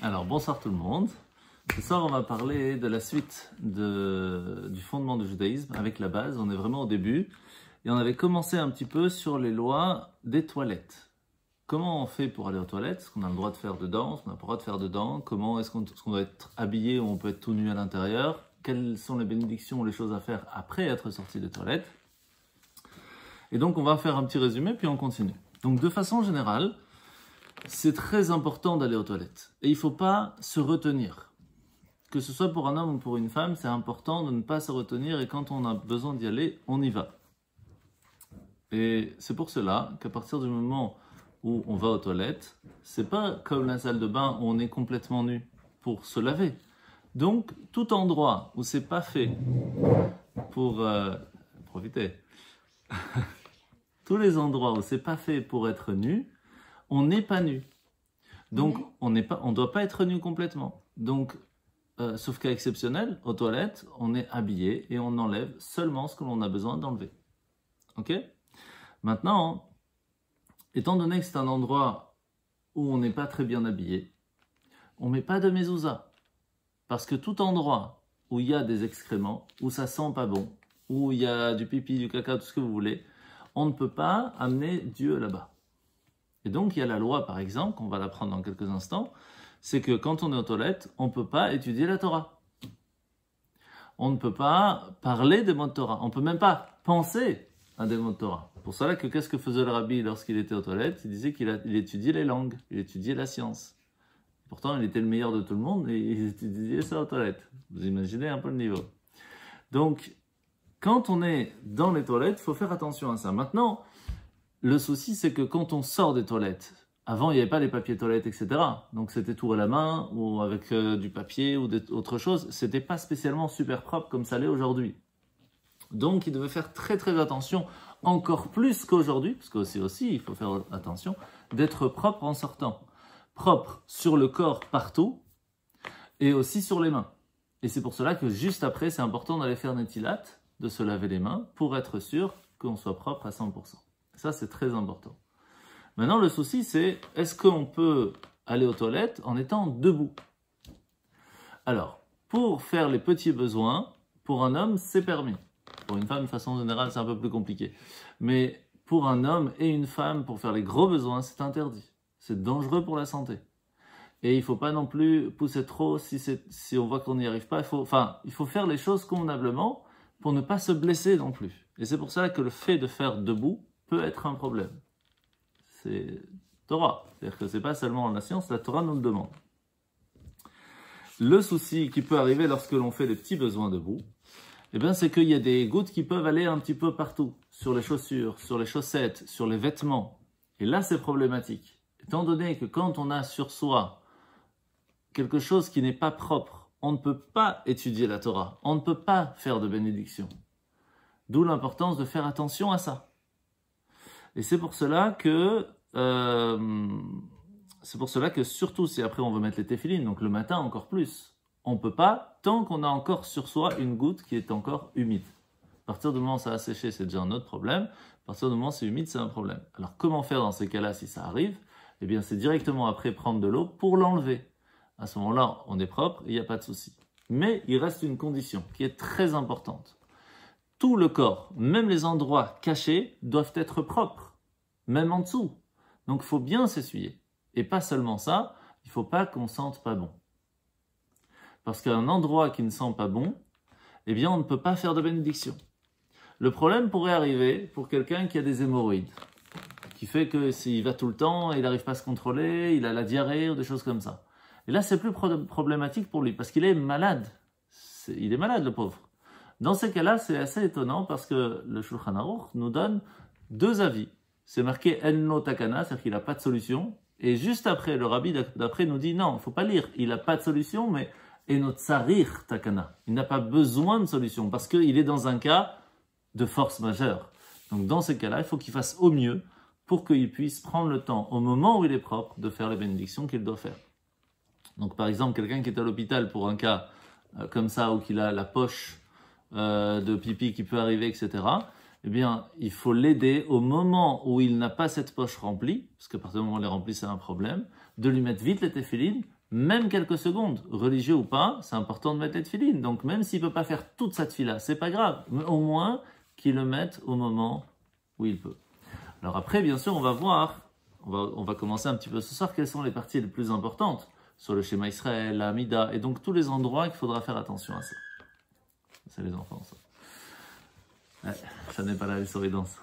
Alors, bonsoir tout le monde. Ce soir, on va parler de la suite du fondement du judaïsme avec la base. On est vraiment au début. Et on avait commencé un petit peu sur les lois des toilettes. Comment on fait pour aller aux toilettes? Est-ce qu'on a le droit de faire dedans? Est-ce qu'on n'a pas le droit de faire dedans? Comment est-ce qu'on doit être habillé ou on peut être tout nu à l'intérieur? Quelles sont les bénédictions ou les choses à faire après être sorti des toilettes? Et donc, on va faire un petit résumé, puis on continue. Donc, de façon générale, c'est très important d'aller aux toilettes. Et il ne faut pas se retenir. Que ce soit pour un homme ou pour une femme, c'est important de ne pas se retenir et quand on a besoin d'y aller, on y va. Et c'est pour cela qu'à partir du moment où on va aux toilettes, c'est pas comme la salle de bain où on est complètement nu pour se laver. Donc, tout endroit où c'est pas fait pour profiter, tous les endroits où c'est pas fait pour être nu, on n'est pas nu. Donc, on ne doit pas être nu complètement. Donc, sauf cas exceptionnel, aux toilettes, on est habillé et on enlève seulement ce que l'on a besoin d'enlever. Ok? Maintenant, étant donné que c'est un endroit où on n'est pas très bien habillé, on ne met pas de mezouza. Parce que tout endroit où il y a des excréments, où ça sent pas bon, où il y a du pipi, du caca, tout ce que vous voulez, on ne peut pas amener Dieu là-bas. Et donc, il y a la loi, par exemple, on va l'apprendre dans quelques instants, c'est que quand on est aux toilettes, on ne peut pas étudier la Torah. On ne peut pas parler des mots de Torah. On ne peut même pas penser à des mots de Torah. Pour cela que qu'est-ce que faisait le rabbi lorsqu'il était aux toilettes? Il disait qu'il étudiait les langues, il étudiait la science. Pourtant, il était le meilleur de tout le monde et il étudiait ça aux toilettes. Vous imaginez un peu le niveau. Donc, quand on est dans les toilettes, il faut faire attention à ça. Maintenant, le souci, c'est que quand on sort des toilettes, avant, il n'y avait pas les papiers toilettes, etc. Donc, c'était tout à la main ou avec du papier ou autre chose. C'était pas spécialement super propre comme ça l'est aujourd'hui. Donc, il devait faire très très attention, encore plus qu'aujourd'hui, parce qu'aussi, il faut faire attention, d'être propre en sortant. Propre sur le corps partout et aussi sur les mains. Et c'est pour cela que juste après, c'est important d'aller faire netilat, de se laver les mains, pour être sûr qu'on soit propre à 100%. Ça, c'est très important. Maintenant, le souci, c'est est-ce qu'on peut aller aux toilettes en étant debout? Alors, pour faire les petits besoins, pour un homme, c'est permis. Pour une femme, de façon générale, c'est un peu plus compliqué. Mais pour un homme et une femme, pour faire les gros besoins, c'est interdit. C'est dangereux pour la santé. Et il ne faut pas non plus pousser trop si on voit qu'on n'y arrive pas. Il faut faire les choses convenablement pour ne pas se blesser non plus. Et c'est pour ça que le fait de faire debout peut être un problème. C'est Torah. C'est-à-dire que ce n'est pas seulement la science, la Torah nous le demande. Le souci qui peut arriver lorsque l'on fait des petits besoins debout, eh bien, c'est qu'il y a des gouttes qui peuvent aller un petit peu partout, sur les chaussures, sur les chaussettes, sur les vêtements. Et là, c'est problématique. Étant donné que quand on a sur soi quelque chose qui n'est pas propre, on ne peut pas étudier la Torah, on ne peut pas faire de bénédiction. D'où l'importance de faire attention à ça. Et c'est pour cela que surtout si après on veut mettre les téphilines, donc le matin encore plus, on ne peut pas tant qu'on a encore sur soi une goutte qui est encore humide. À partir du moment où ça a séché, c'est déjà un autre problème. À partir du moment où c'est humide, c'est un problème. Alors comment faire dans ces cas-là si ça arrive? Eh bien c'est directement après prendre de l'eau pour l'enlever. À ce moment-là, on est propre, il n'y a pas de souci. Mais il reste une condition qui est très importante. Tout le corps, même les endroits cachés, doivent être propres, même en dessous. Donc il faut bien s'essuyer. Et pas seulement ça, il ne faut pas qu'on sente pas bon. Parce qu'un endroit qui ne sent pas bon, eh bien on ne peut pas faire de bénédiction. Le problème pourrait arriver pour quelqu'un qui a des hémorroïdes, qui fait que s'il va tout le temps, il n'arrive pas à se contrôler, il a la diarrhée ou des choses comme ça. Et là, c'est plus problématique pour lui, parce qu'il est malade. Il est malade, le pauvre. Dans ces cas-là, c'est assez étonnant, parce que le Shulchan Aruch nous donne deux avis. C'est marqué « Enno takana », c'est-à-dire qu'il n'a pas de solution. Et juste après, le rabbi d'après nous dit « Non, il ne faut pas lire, il n'a pas de solution, mais « Enno tsarir takana ». Il n'a pas besoin de solution, parce qu'il est dans un cas de force majeure. Donc dans ces cas-là, il faut qu'il fasse au mieux pour qu'il puisse prendre le temps, au moment où il est propre, de faire les bénédictions qu'il doit faire. Donc par exemple, quelqu'un qui est à l'hôpital pour un cas comme ça, ou qu'il a la poche de pipi qui peut arriver, etc., eh bien, il faut l'aider au moment où il n'a pas cette poche remplie, parce qu'à partir du moment où elle est remplie, c'est un problème, de lui mettre vite les téphilines, même quelques secondes, religieux ou pas, c'est important de mettre les téphilines. Donc même s'il ne peut pas faire toute sa tefila, c'est pas grave, mais au moins qu'il le mette au moment où il peut. Alors après, bien sûr, on va voir, on va commencer un petit peu ce soir, quelles sont les parties les plus importantes sur le schéma Israël, la Hamida, et donc tous les endroits qu'il faudra faire attention à ça. C'est les enfants, ça. Ouais, ça n'est pas là, les souris dansent.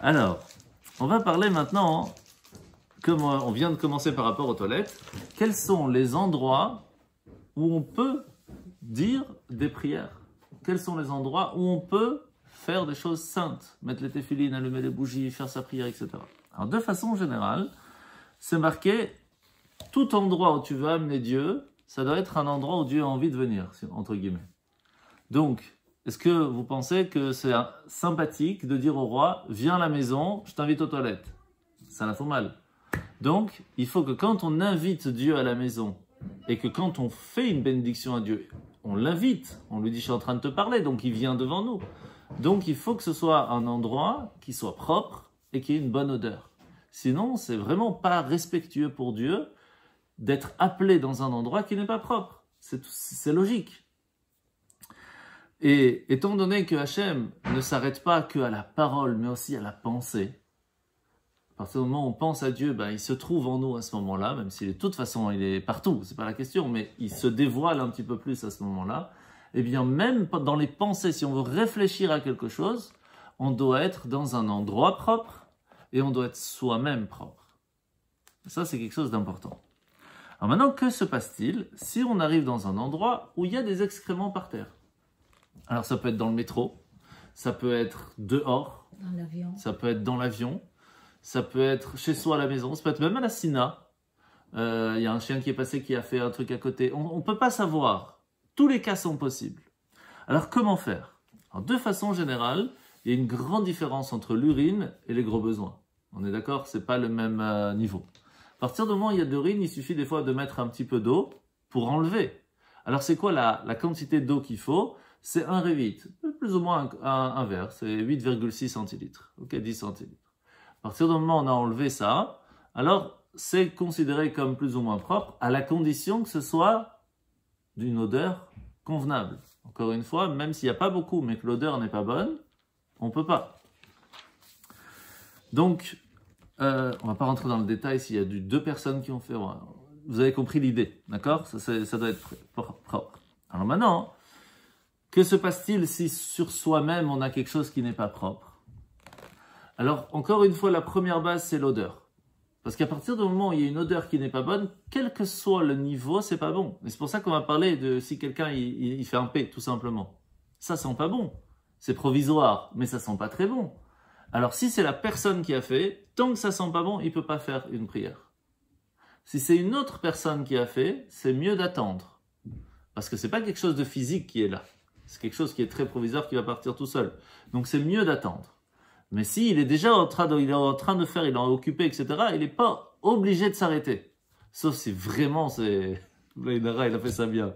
Alors, on va parler maintenant, comme on vient de commencer par rapport aux toilettes, quels sont les endroits où on peut dire des prières? Quels sont les endroits où on peut faire des choses saintes, mettre les téphilines, allumer les bougies, faire sa prière, etc. Alors, de façon générale, c'est marqué, tout endroit où tu veux amener Dieu, ça doit être un endroit où Dieu a envie de venir, entre guillemets. Donc, est-ce que vous pensez que c'est sympathique de dire au roi, viens à la maison, je t'invite aux toilettes? Ça la fout mal. Donc, il faut que quand on invite Dieu à la maison, et que quand on fait une bénédiction à Dieu, on l'invite, on lui dit, je suis en train de te parler, donc il vient devant nous. Donc, il faut que ce soit un endroit qui soit propre et qui ait une bonne odeur. Sinon, c'est vraiment pas respectueux pour Dieu d'être appelé dans un endroit qui n'est pas propre. C'est logique. Et étant donné que Hachem ne s'arrête pas qu'à la parole, mais aussi à la pensée, à partir du moment où on pense à Dieu, ben, il se trouve en nous à ce moment-là, même s'il est de toute façon, il est partout, c'est pas la question, mais il se dévoile un petit peu plus à ce moment-là. Eh bien, même dans les pensées, si on veut réfléchir à quelque chose, on doit être dans un endroit propre et on doit être soi-même propre. Ça, c'est quelque chose d'important. Alors maintenant, que se passe-t-il si on arrive dans un endroit où il y a des excréments par terre? Alors, ça peut être dans le métro, ça peut être dehors, dans l'avion, ça peut être dans l'avion, ça peut être chez soi à la maison, ça peut être même à la Sina. Il y a un chien qui est passé qui a fait un truc à côté. On ne peut pas savoir. Tous les cas sont possibles. Alors, comment faire? Alors, de façon générale, il y a une grande différence entre l'urine et les gros besoins. On est d'accord? C'est pas le même niveau. À partir du moment où il y a de l'urine, il suffit des fois de mettre un petit peu d'eau pour enlever. Alors, c'est quoi la quantité d'eau qu'il faut? C'est un révite, plus ou moins un verre, c'est 8,6 centilitres, ok, 10 centilitres. À partir du moment où on a enlevé ça, alors c'est considéré comme plus ou moins propre, à la condition que ce soit d'une odeur convenable. Encore une fois, même s'il n'y a pas beaucoup, mais que l'odeur n'est pas bonne, on ne peut pas. Donc, on ne va pas rentrer dans le détail s'il y a deux personnes qui ont fait... Vous avez compris l'idée, d'accord? Ça doit être propre. Alors maintenant... Que se passe-t-il si sur soi-même on a quelque chose qui n'est pas propre? Alors, encore une fois, la première base, c'est l'odeur. Parce qu'à partir du moment où il y a une odeur qui n'est pas bonne, quel que soit le niveau, c'est pas bon. Et c'est pour ça qu'on va parler de si quelqu'un il fait un P, tout simplement. Ça sent pas bon. C'est provisoire, mais ça sent pas très bon. Alors, si c'est la personne qui a fait, tant que ça sent pas bon, il peut pas faire une prière. Si c'est une autre personne qui a fait, c'est mieux d'attendre. Parce que c'est pas quelque chose de physique qui est là. C'est quelque chose qui est très provisoire, qui va partir tout seul. Donc c'est mieux d'attendre. Mais s'il est déjà en train de faire, il est occupé, etc., il n'est pas obligé de s'arrêter. Sauf si vraiment c'est... il a fait ça bien.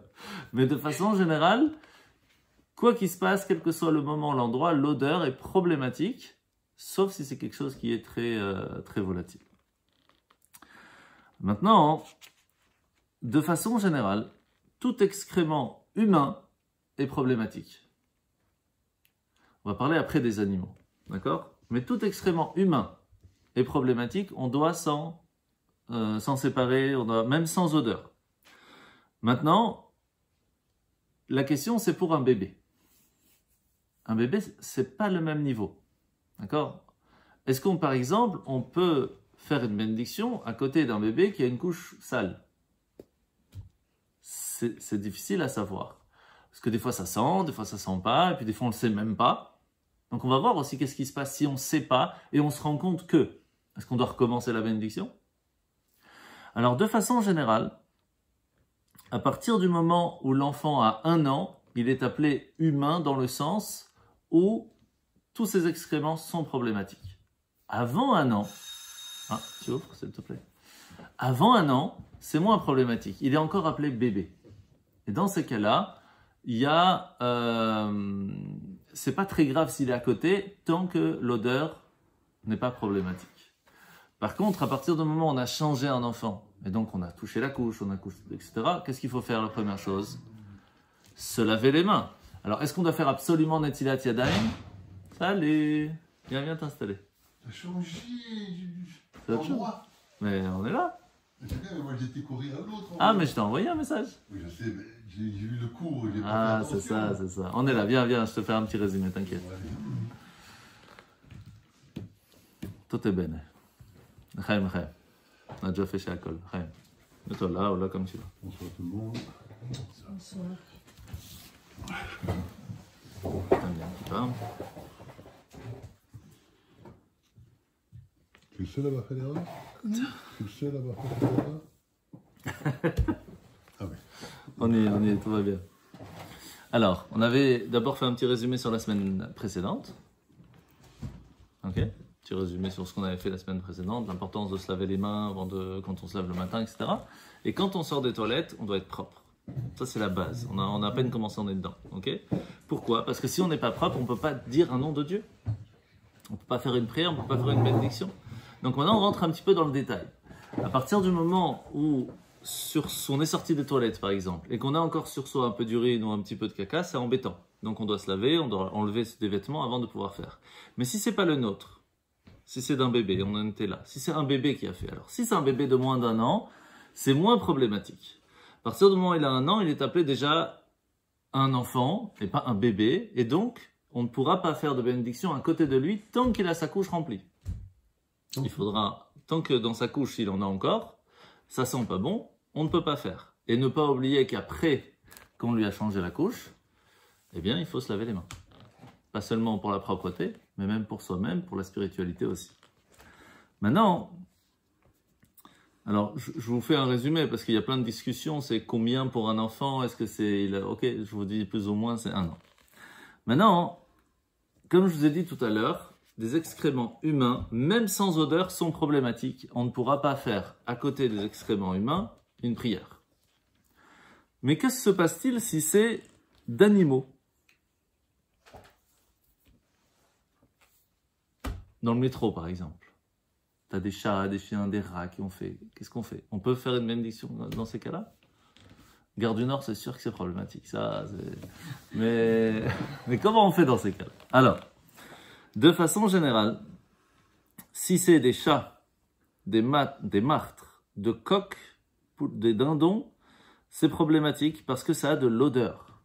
Mais de façon générale, quoi qu'il se passe, quel que soit le moment, l'endroit, l'odeur est problématique, sauf si c'est quelque chose qui est très, très volatile. Maintenant, de façon générale, tout excrément humain est problématique. On va parler après des animaux, d'accord? Mais tout excrément humain est problématique, on doit s'en séparer, même sans odeur. Maintenant, la question c'est pour un bébé. Un bébé, c'est pas le même niveau, d'accord? Est-ce qu'on, par exemple, on peut faire une bénédiction à côté d'un bébé qui a une couche sale? C'est difficile à savoir. Parce que des fois ça sent, des fois ça sent pas, et puis des fois on le sait même pas. Donc on va voir aussi qu'est-ce qui se passe si on ne sait pas, et on se rend compte que. Est-ce qu'on doit recommencer la bénédiction? Alors de façon générale, à partir du moment où l'enfant a 1 an, il est appelé humain dans le sens où tous ses excréments sont problématiques. Avant 1 an, tu ouvres s'il te plaît. Avant 1 an, c'est moins problématique. Il est encore appelé bébé. Et dans ces cas-là, il y a c'est pas très grave s'il est à côté, tant que l'odeur n'est pas problématique. Par contre, à partir du moment où on a changé un enfant, et donc on a touché la couche, on a couché, etc., qu'est-ce qu'il faut faire la première chose? Se laver les mains. Alors, est-ce qu'on doit faire absolument Netilat Yadayim? Salut! Viens t'installer. Ça a changé C'est autre chose. Mais on est là. Moi j'étais courir à l'autre. Ah, mais je t'ai envoyé un message. Oui, je sais, mais j'ai vu le cours. Ah, c'est ça, c'est ça. On est là, viens, je te fais un petit résumé, t'inquiète. Tout est bien. Chaim. On a déjà fait chez Akol. Chaim. Mets-toi là ou là comme tu veux. Bonsoir tout le monde. Bonsoir. T'aimes bien qui parle. Tu es le seul à avoir fait l'erreur? Tu es le seul à avoir fait l'erreur? Ah oui. On y est, tout va bien. Alors, on avait d'abord fait un petit résumé sur la semaine précédente. Ok? Petit résumé sur ce qu'on avait fait la semaine précédente, l'importance de se laver les mains quand on se lave le matin, etc. Et quand on sort des toilettes, on doit être propre. Ça, c'est la base. On a à peine commencé, on est dedans. Ok? Pourquoi? Parce que si on n'est pas propre, on ne peut pas dire un nom de Dieu. On ne peut pas faire une prière, on ne peut pas faire une bénédiction. Donc maintenant, on rentre un petit peu dans le détail. À partir du moment où on est sorti des toilettes, par exemple, et qu'on a encore sur soi un peu d'urine ou un petit peu de caca, c'est embêtant. Donc on doit se laver, on doit enlever des vêtements avant de pouvoir faire. Mais si c'est pas le nôtre, si c'est d'un bébé, on en était là, si c'est un bébé qui a fait, alors si c'est un bébé de moins d'1 an, c'est moins problématique. À partir du moment où il a 1 an, il est appelé déjà un enfant et pas un bébé, et donc on ne pourra pas faire de bénédiction à côté de lui tant qu'il a sa couche remplie. Il faudra, tant que dans sa couche il en a encore, ça sent pas bon, on ne peut pas faire. Et ne pas oublier qu'après qu'on lui a changé la couche, eh bien il faut se laver les mains. Pas seulement pour la propreté, mais même pour soi-même, pour la spiritualité aussi. Maintenant, alors je vous fais un résumé parce qu'il y a plein de discussions, c'est combien pour un enfant, est-ce que c'est... Ok, je vous dis plus ou moins c'est 1 an. Maintenant, comme je vous ai dit tout à l'heure, des excréments humains, même sans odeur, sont problématiques. On ne pourra pas faire, à côté des excréments humains, une prière. Mais que se passe-t-il si c'est d'animaux? Dans le métro, par exemple. Tu as des chats, des chiens, des rats qui ont fait... Qu'est-ce qu'on fait? On peut faire une bénédiction dans ces cas-là? Gare du Nord, c'est sûr que c'est problématique. Ça, mais comment on fait dans ces cas-là? Alors, de façon générale, si c'est des chats, des martres, de coqs, des dindons, c'est problématique parce que ça a de l'odeur.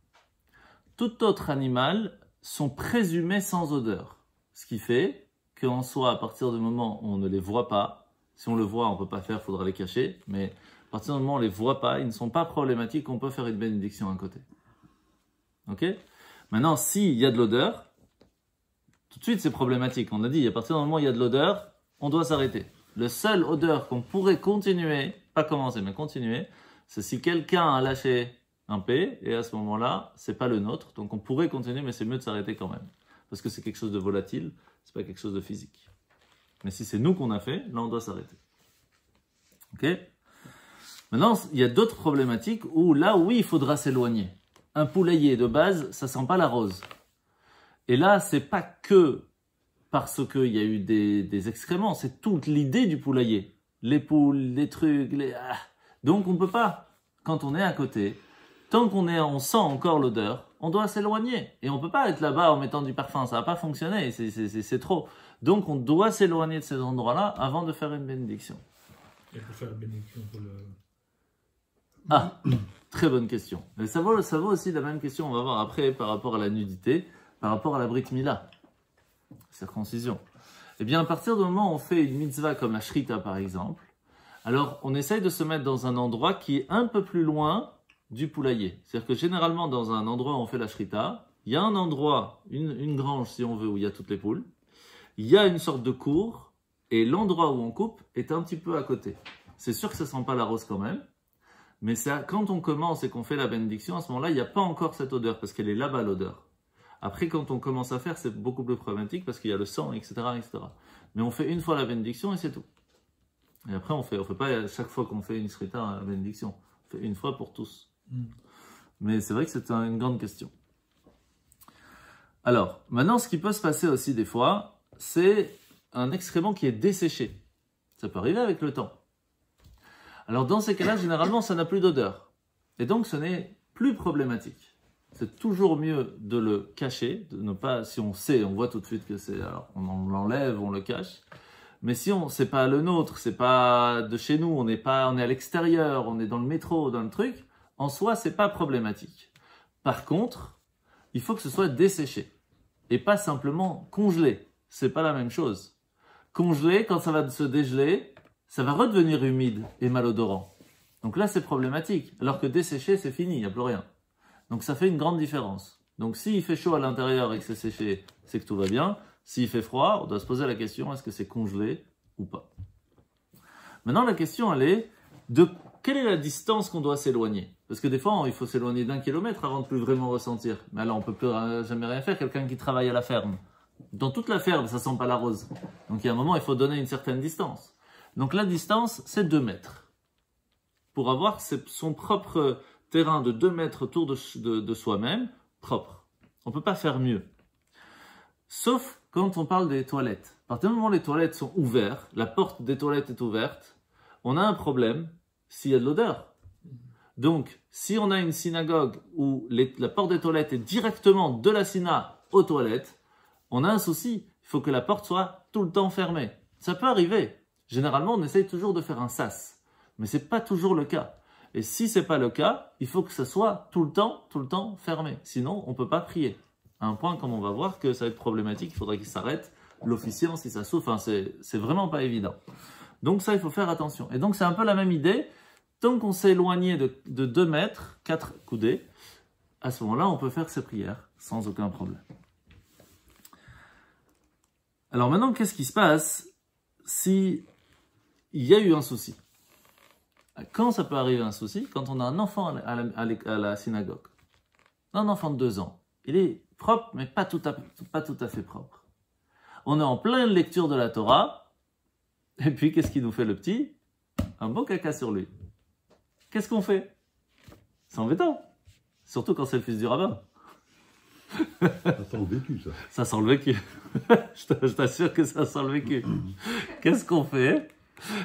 Tout autre animal sont présumés sans odeur. Ce qui fait qu'en soi, à partir du moment où on ne les voit pas, si on le voit, on ne peut pas faire, il faudra les cacher, mais à partir du moment où on ne les voit pas, ils ne sont pas problématiques, on peut faire une bénédiction à côté. Ok? Maintenant, s'il y a de l'odeur, tout de suite, c'est problématique. On a dit, à partir du moment où il y a de l'odeur, on doit s'arrêter. Le seul odeur qu'on pourrait continuer, pas commencer, mais continuer, c'est si quelqu'un a lâché un P, et à ce moment-là, c'est pas le nôtre. Donc on pourrait continuer, mais c'est mieux de s'arrêter quand même. Parce que c'est quelque chose de volatile, c'est pas quelque chose de physique. Mais si c'est nous qu'on a fait, là on doit s'arrêter. Ok? Maintenant, il y a d'autres problématiques où là, oui, il faudra s'éloigner. Un poulailler de base, ça sent pas la rose. Et là, c'est pas que parce qu'il y a eu des excréments, c'est toute l'idée du poulailler. Les poules, les trucs, Donc on ne peut pas, quand on est à côté, tant on sent encore l'odeur, on doit s'éloigner. Et on ne peut pas être là-bas en mettant du parfum, ça ne va pas fonctionner, c'est trop. Donc on doit s'éloigner de ces endroits-là avant de faire une bénédiction. Et pour faire la bénédiction pour le... Ah, très bonne question. Mais ça vaut aussi la même question, on va voir après, par rapport à la nudité, par rapport à la Brit Mila, circoncision. Eh bien, à partir du moment où on fait une mitzvah comme la shrita, par exemple, alors on essaye de se mettre dans un endroit qui est un peu plus loin du poulailler. C'est-à-dire que généralement, dans un endroit où on fait la shrita, il y a un endroit, une grange, si on veut, où il y a toutes les poules. Il y a une sorte de cour, et l'endroit où on coupe est un petit peu à côté. C'est sûr que ça ne sent pas la rose quand même, mais quand on commence et qu'on fait la bénédiction, à ce moment-là, il n'y a pas encore cette odeur, parce qu'elle est là-bas, l'odeur. Après, quand on commence à faire, c'est beaucoup plus problématique parce qu'il y a le sang, etc., etc. Mais on fait une fois la bénédiction et c'est tout. Et après, on fait pas chaque fois qu'on fait une shrita la bénédiction. On fait une fois pour tous. Mais c'est vrai que c'est une grande question. Alors, maintenant, ce qui peut se passer aussi des fois, c'est un excrément qui est desséché. Ça peut arriver avec le temps. Alors, dans ces cas-là, généralement, ça n'a plus d'odeur. Et donc, ce n'est plus problématique. C'est toujours mieux de le cacher, de ne pas, si on sait, on voit tout de suite que c'est, alors on l'enlève, on le cache. Mais si c'est pas le nôtre, c'est pas de chez nous, on est à l'extérieur, on est dans le métro, dans le truc, en soi, c'est pas problématique. Par contre, il faut que ce soit desséché et pas simplement congelé. C'est pas la même chose. Congelé, quand ça va se dégeler, ça va redevenir humide et malodorant. Donc là, c'est problématique. Alors que desséché, c'est fini, il n'y a plus rien. Donc ça fait une grande différence. Donc s'il fait chaud à l'intérieur et que c'est séché, c'est que tout va bien. S'il fait froid, on doit se poser la question, est-ce que c'est congelé ou pas? Maintenant, la question, elle est, quelle est la distance qu'on doit s'éloigner? Parce que des fois, il faut s'éloigner d'1 kilomètre avant de plus vraiment ressentir. Mais alors, on peut plus jamais rien faire. Quelqu'un qui travaille à la ferme. Dans toute la ferme, ça sent pas la rose. Donc il y a un moment, il faut donner une certaine distance. Donc la distance, c'est 2 mètres. Pour avoir son propre terrain de 2 mètres autour de soi-même, propre. On ne peut pas faire mieux. Sauf quand on parle des toilettes. À partir du moment où les toilettes sont ouvertes, la porte des toilettes est ouverte, on a un problème s'il y a de l'odeur. Donc, si on a une synagogue où la porte des toilettes est directement de la syna aux toilettes, on a un souci. Il faut que la porte soit tout le temps fermée. Ça peut arriver. Généralement, on essaye toujours de faire un sas. Mais ce n'est pas toujours le cas. Et si ce n'est pas le cas, il faut que ça soit tout le temps fermé. Sinon, on ne peut pas prier. À un point, comme on va voir, que ça va être problématique, il faudrait qu'il s'arrête. L'officiant, si ça souffre, c'est vraiment pas évident. Donc ça, il faut faire attention. Et donc, c'est un peu la même idée. Tant qu'on s'est éloigné de 2 mètres, 4 coudées, à ce moment-là, on peut faire ses prières sans aucun problème. Alors maintenant, qu'est-ce qui se passe si il y a eu un souci? Quand ça peut arriver un souci? Quand on a un enfant à la synagogue. Un enfant de 2 ans. Il est propre, mais pas tout à fait propre. On est en pleine lecture de la Torah. Et puis, qu'est-ce qu'il nous fait le petit? Un beau caca sur lui. Qu'est-ce qu'on fait? C'est embêtant. Surtout quand c'est le fils du rabbin. Ça sent le vécu, ça. Ça sent le vécu. Je t'assure que ça sent le vécu. Qu'est-ce qu'on fait?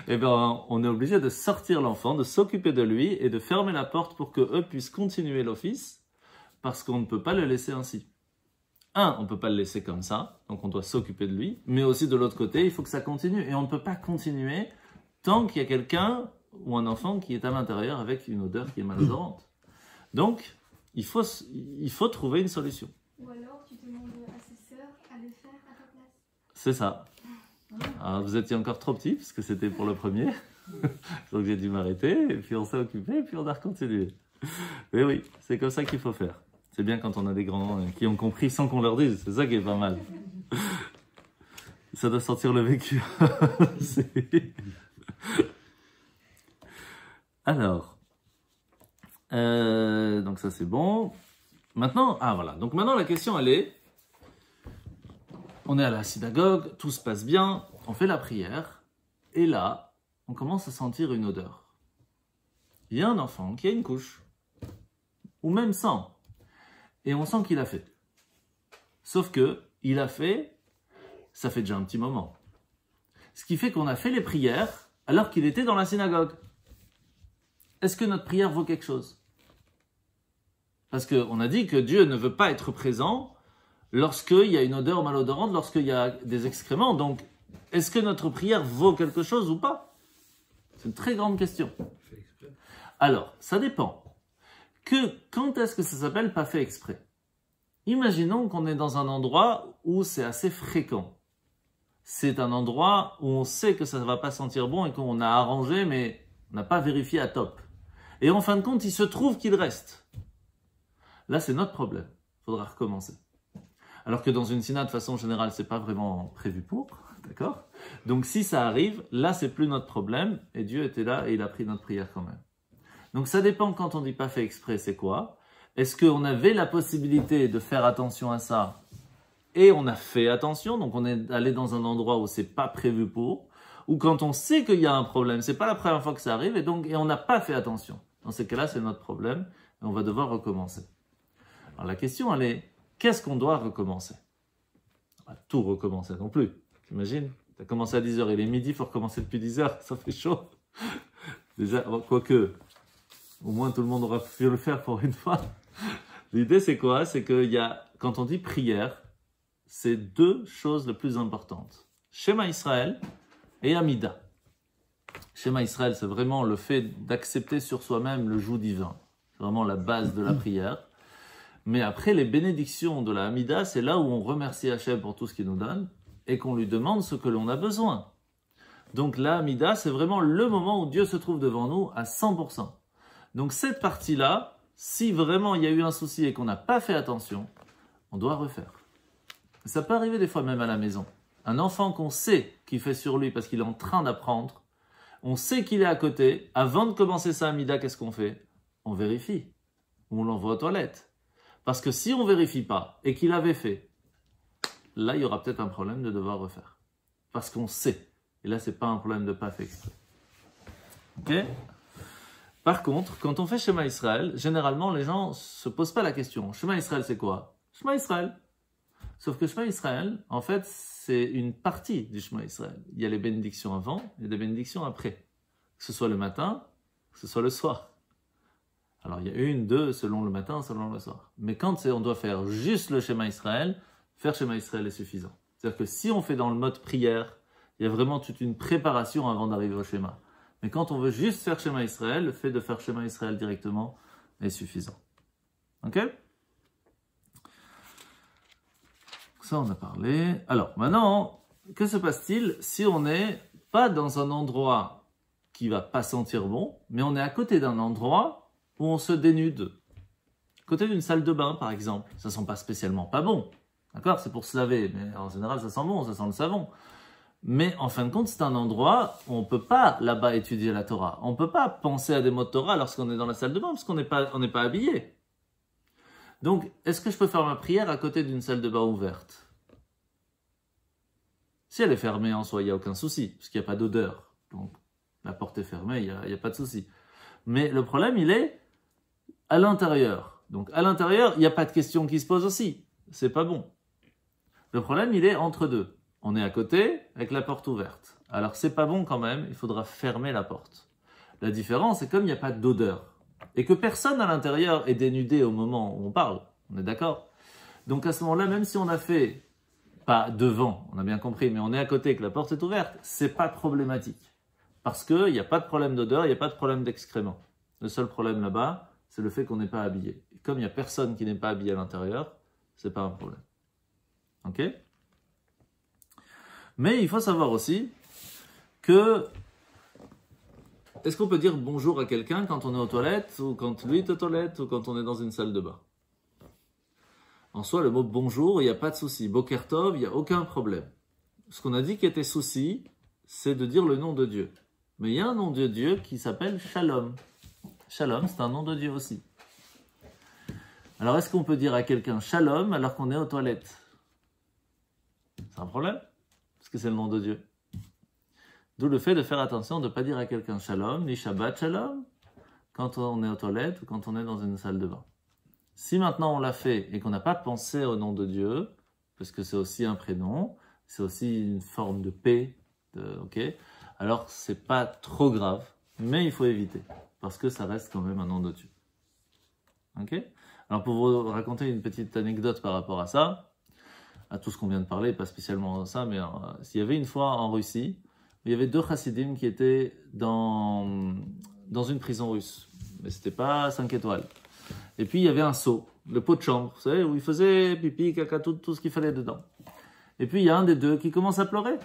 Eh bien, on est obligé de sortir l'enfant, de s'occuper de lui et de fermer la porte pour qu'eux puissent continuer l'office, parce qu'on ne peut pas le laisser ainsi. On ne peut pas le laisser comme ça, donc on doit s'occuper de lui, mais aussi de l'autre côté, il faut que ça continue. Et on ne peut pas continuer tant qu'il y a quelqu'un ou un enfant qui est à l'intérieur avec une odeur qui est malodorante. Donc, il faut trouver une solution. Ou alors, tu demandes à ses sœurs à le faire à ta place. C'est ça. Alors, vous étiez encore trop petit, parce que c'était pour le premier. Donc j'ai dû m'arrêter, et puis on s'est occupé, et puis on a recontinué. Mais oui, c'est comme ça qu'il faut faire. C'est bien quand on a des grands qui ont compris sans qu'on leur dise. C'est ça qui est pas mal. Ça doit sortir le vécu. Alors, donc ça c'est bon. Maintenant, voilà. Donc maintenant la question elle est, on est à la synagogue, tout se passe bien, on fait la prière, et là, on commence à sentir une odeur. Il y a un enfant qui a une couche, ou même sans, et on sent qu'il a fait. Sauf que, il a fait, ça fait déjà un petit moment. Ce qui fait qu'on a fait les prières alors qu'il était dans la synagogue. Est-ce que notre prière vaut quelque chose? Parce qu'on a dit que Dieu ne veut pas être présent lorsqu'il y a une odeur malodorante, lorsqu'il y a des excréments. Donc, est-ce que notre prière vaut quelque chose ou pas? C'est une très grande question. Alors, ça dépend. Quand est-ce que ça s'appelle pas fait exprès? Imaginons qu'on est dans un endroit où c'est assez fréquent. C'est un endroit où on sait que ça ne va pas sentir bon et qu'on a arrangé, mais on n'a pas vérifié à top. Et en fin de compte, il se trouve qu'il reste. Là, c'est notre problème. Il faudra recommencer. Alors que dans une synagogue, de façon générale, c'est pas vraiment prévu pour, d'accord? Donc si ça arrive, là c'est plus notre problème, et Dieu était là et il a pris notre prière quand même. Donc ça dépend quand on dit pas fait exprès, c'est quoi? Est-ce qu'on avait la possibilité de faire attention à ça, et on a fait attention, donc on est allé dans un endroit où c'est pas prévu pour, ou quand on sait qu'il y a un problème, c'est pas la première fois que ça arrive, et on n'a pas fait attention. Dans ces cas-là, c'est notre problème, et on va devoir recommencer. Alors la question, elle est, qu'est-ce qu'on doit recommencer? Pas tout recommencer non plus. T'imagines? Tu as commencé à 10h, il est midi, il faut recommencer depuis 10h, ça fait chaud. Déjà, quoique, au moins tout le monde aura pu le faire pour une fois. L'idée c'est quoi? C'est qu'il y a, quand on dit prière, c'est deux choses les plus importantes. Shema Israël et Amida. Shema Israël, c'est vraiment le fait d'accepter sur soi-même le joug divin. C'est vraiment la base de la prière. Mais après, les bénédictions de la Hamida, c'est là où on remercie Hachem pour tout ce qu'il nous donne et qu'on lui demande ce que l'on a besoin. Donc la Hamida, c'est vraiment le moment où Dieu se trouve devant nous à 100%. Donc cette partie-là, si vraiment il y a eu un souci et qu'on n'a pas fait attention, on doit refaire. Ça peut arriver des fois même à la maison. Un enfant qu'on sait qu'il fait sur lui parce qu'il est en train d'apprendre, on sait qu'il est à côté, avant de commencer sa Hamida, qu'est-ce qu'on fait? On vérifie, ou on l'envoie aux toilettes. Parce que si on ne vérifie pas et qu'il avait fait, là il y aura peut-être un problème de devoir refaire. Parce qu'on sait. Et là, ce n'est pas un problème de pas faire exprès. Ok? Par contre, quand on fait Shema Israël, généralement les gens ne se posent pas la question. Shema Israël, c'est quoi? Shema Israël. Sauf que Shema Israël, en fait, c'est une partie du Shema Israël. Il y a les bénédictions avant et des bénédictions après. Que ce soit le matin, que ce soit le soir. Alors, il y a une, deux, selon le matin, selon le soir. Mais quand on doit faire juste le Shema Israël, faire Shema Israël est suffisant. C'est-à-dire que si on fait dans le mode prière, il y a vraiment toute une préparation avant d'arriver au Shema. Mais quand on veut juste faire Shema Israël, le fait de faire Shema Israël directement est suffisant. Ok? Ça, on a parlé. Alors, maintenant, que se passe-t-il si on n'est pas dans un endroit qui va pas sentir bon, mais on est à côté d'un endroit où on se dénude? À côté d'une salle de bain, par exemple. Ça sent pas spécialement pas bon. D'accord? C'est pour se laver, mais en général, ça sent bon, ça sent le savon. Mais en fin de compte, c'est un endroit où on ne peut pas là-bas étudier la Torah. On ne peut pas penser à des mots de Torah lorsqu'on est dans la salle de bain, parce qu'on n'est pas habillé. Donc, est-ce que je peux faire ma prière à côté d'une salle de bain ouverte? Si elle est fermée en soi, il n'y a aucun souci, parce qu'il n'y a pas d'odeur. Donc, la porte est fermée, il n'y a pas de souci. Mais le problème, il est à l'intérieur. Donc, à l'intérieur, il n'y a pas de question qui se pose aussi. C'est pas bon. Le problème, il est entre deux. On est à côté avec la porte ouverte. Alors, c'est pas bon quand même, il faudra fermer la porte. La différence, c'est comme il n'y a pas d'odeur et que personne à l'intérieur est dénudé au moment où on parle. On est d'accord? Donc, à ce moment-là, même si on a fait, pas devant, on a bien compris, mais on est à côté et que la porte est ouverte, c'est pas problématique. Parce qu'il n'y a pas de problème d'odeur, il n'y a pas de problème d'excrément. Le seul problème là-bas, c'est le fait qu'on n'est pas habillé. Et comme il n'y a personne qui n'est pas habillé à l'intérieur, c'est pas un problème. Ok? Mais il faut savoir aussi que est-ce qu'on peut dire bonjour à quelqu'un quand on est aux toilettes, ou quand lui est aux toilettes, ou quand on est dans une salle de bain? En soi, le mot bonjour, il n'y a pas de souci. Boker Tov, il n'y a aucun problème. Ce qu'on a dit qui était souci, c'est de dire le nom de Dieu. Mais il y a un nom de Dieu qui s'appelle Shalom. Shalom, c'est un nom de Dieu aussi. Alors, est-ce qu'on peut dire à quelqu'un Shalom alors qu'on est aux toilettes? C'est un problème? Parce que c'est le nom de Dieu. D'où le fait de faire attention de ne pas dire à quelqu'un Shalom, ni Shabbat Shalom, quand on est aux toilettes ou quand on est dans une salle de bain. Si maintenant on l'a fait et qu'on n'a pas pensé au nom de Dieu, parce que c'est aussi un prénom, c'est aussi une forme de paix, okay, alors c'est pas trop grave, mais il faut éviter, parce que ça reste quand même un nom de Dieu. Ok? Alors pour vous raconter une petite anecdote par rapport à ça, à tout ce qu'on vient de parler, pas spécialement ça, mais s'il y avait une fois en Russie, il y avait deux chassidim qui étaient dans une prison russe, mais c'était pas 5 étoiles. Et puis il y avait un seau, le pot de chambre, vous savez, où il faisait pipi, caca, tout ce qu'il fallait dedans. Et puis il y a un des deux qui commence à pleurer.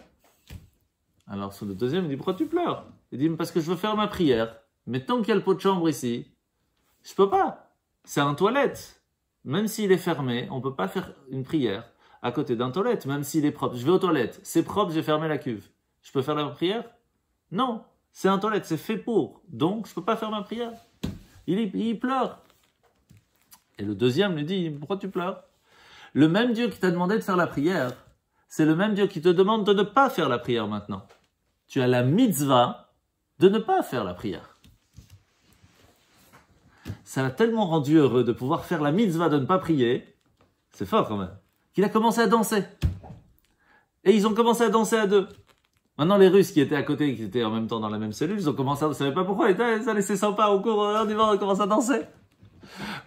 Alors le deuxième il dit, pourquoi tu pleures? Il dit, parce que je veux faire ma prière, mais tant qu'il y a le pot de chambre ici, je peux pas. C'est un toilette. Même s'il est fermé, on peut pas faire une prière à côté d'un toilette, même s'il est propre. Je vais aux toilettes, c'est propre, j'ai fermé la cuve. Je peux faire la prière? Non, c'est un toilette, c'est fait pour. Donc, je peux pas faire ma prière. Il pleure. Et le deuxième lui dit, pourquoi tu pleures? Le même Dieu qui t'a demandé de faire la prière, c'est le même Dieu qui te demande de ne pas faire la prière maintenant. Tu as la mitzvah de ne pas faire la prière. Ça l'a tellement rendu heureux de pouvoir faire la mitzvah de ne pas prier, C'est fort quand même. Qu'il a commencé à danser. Et ils ont commencé à danser à deux. Maintenant, les Russes qui étaient à côté, qui étaient en même temps dans la même cellule, ils ont commencé à... Vous savez pas pourquoi, ça laissait sympa au cours du vent, ils commencent à danser.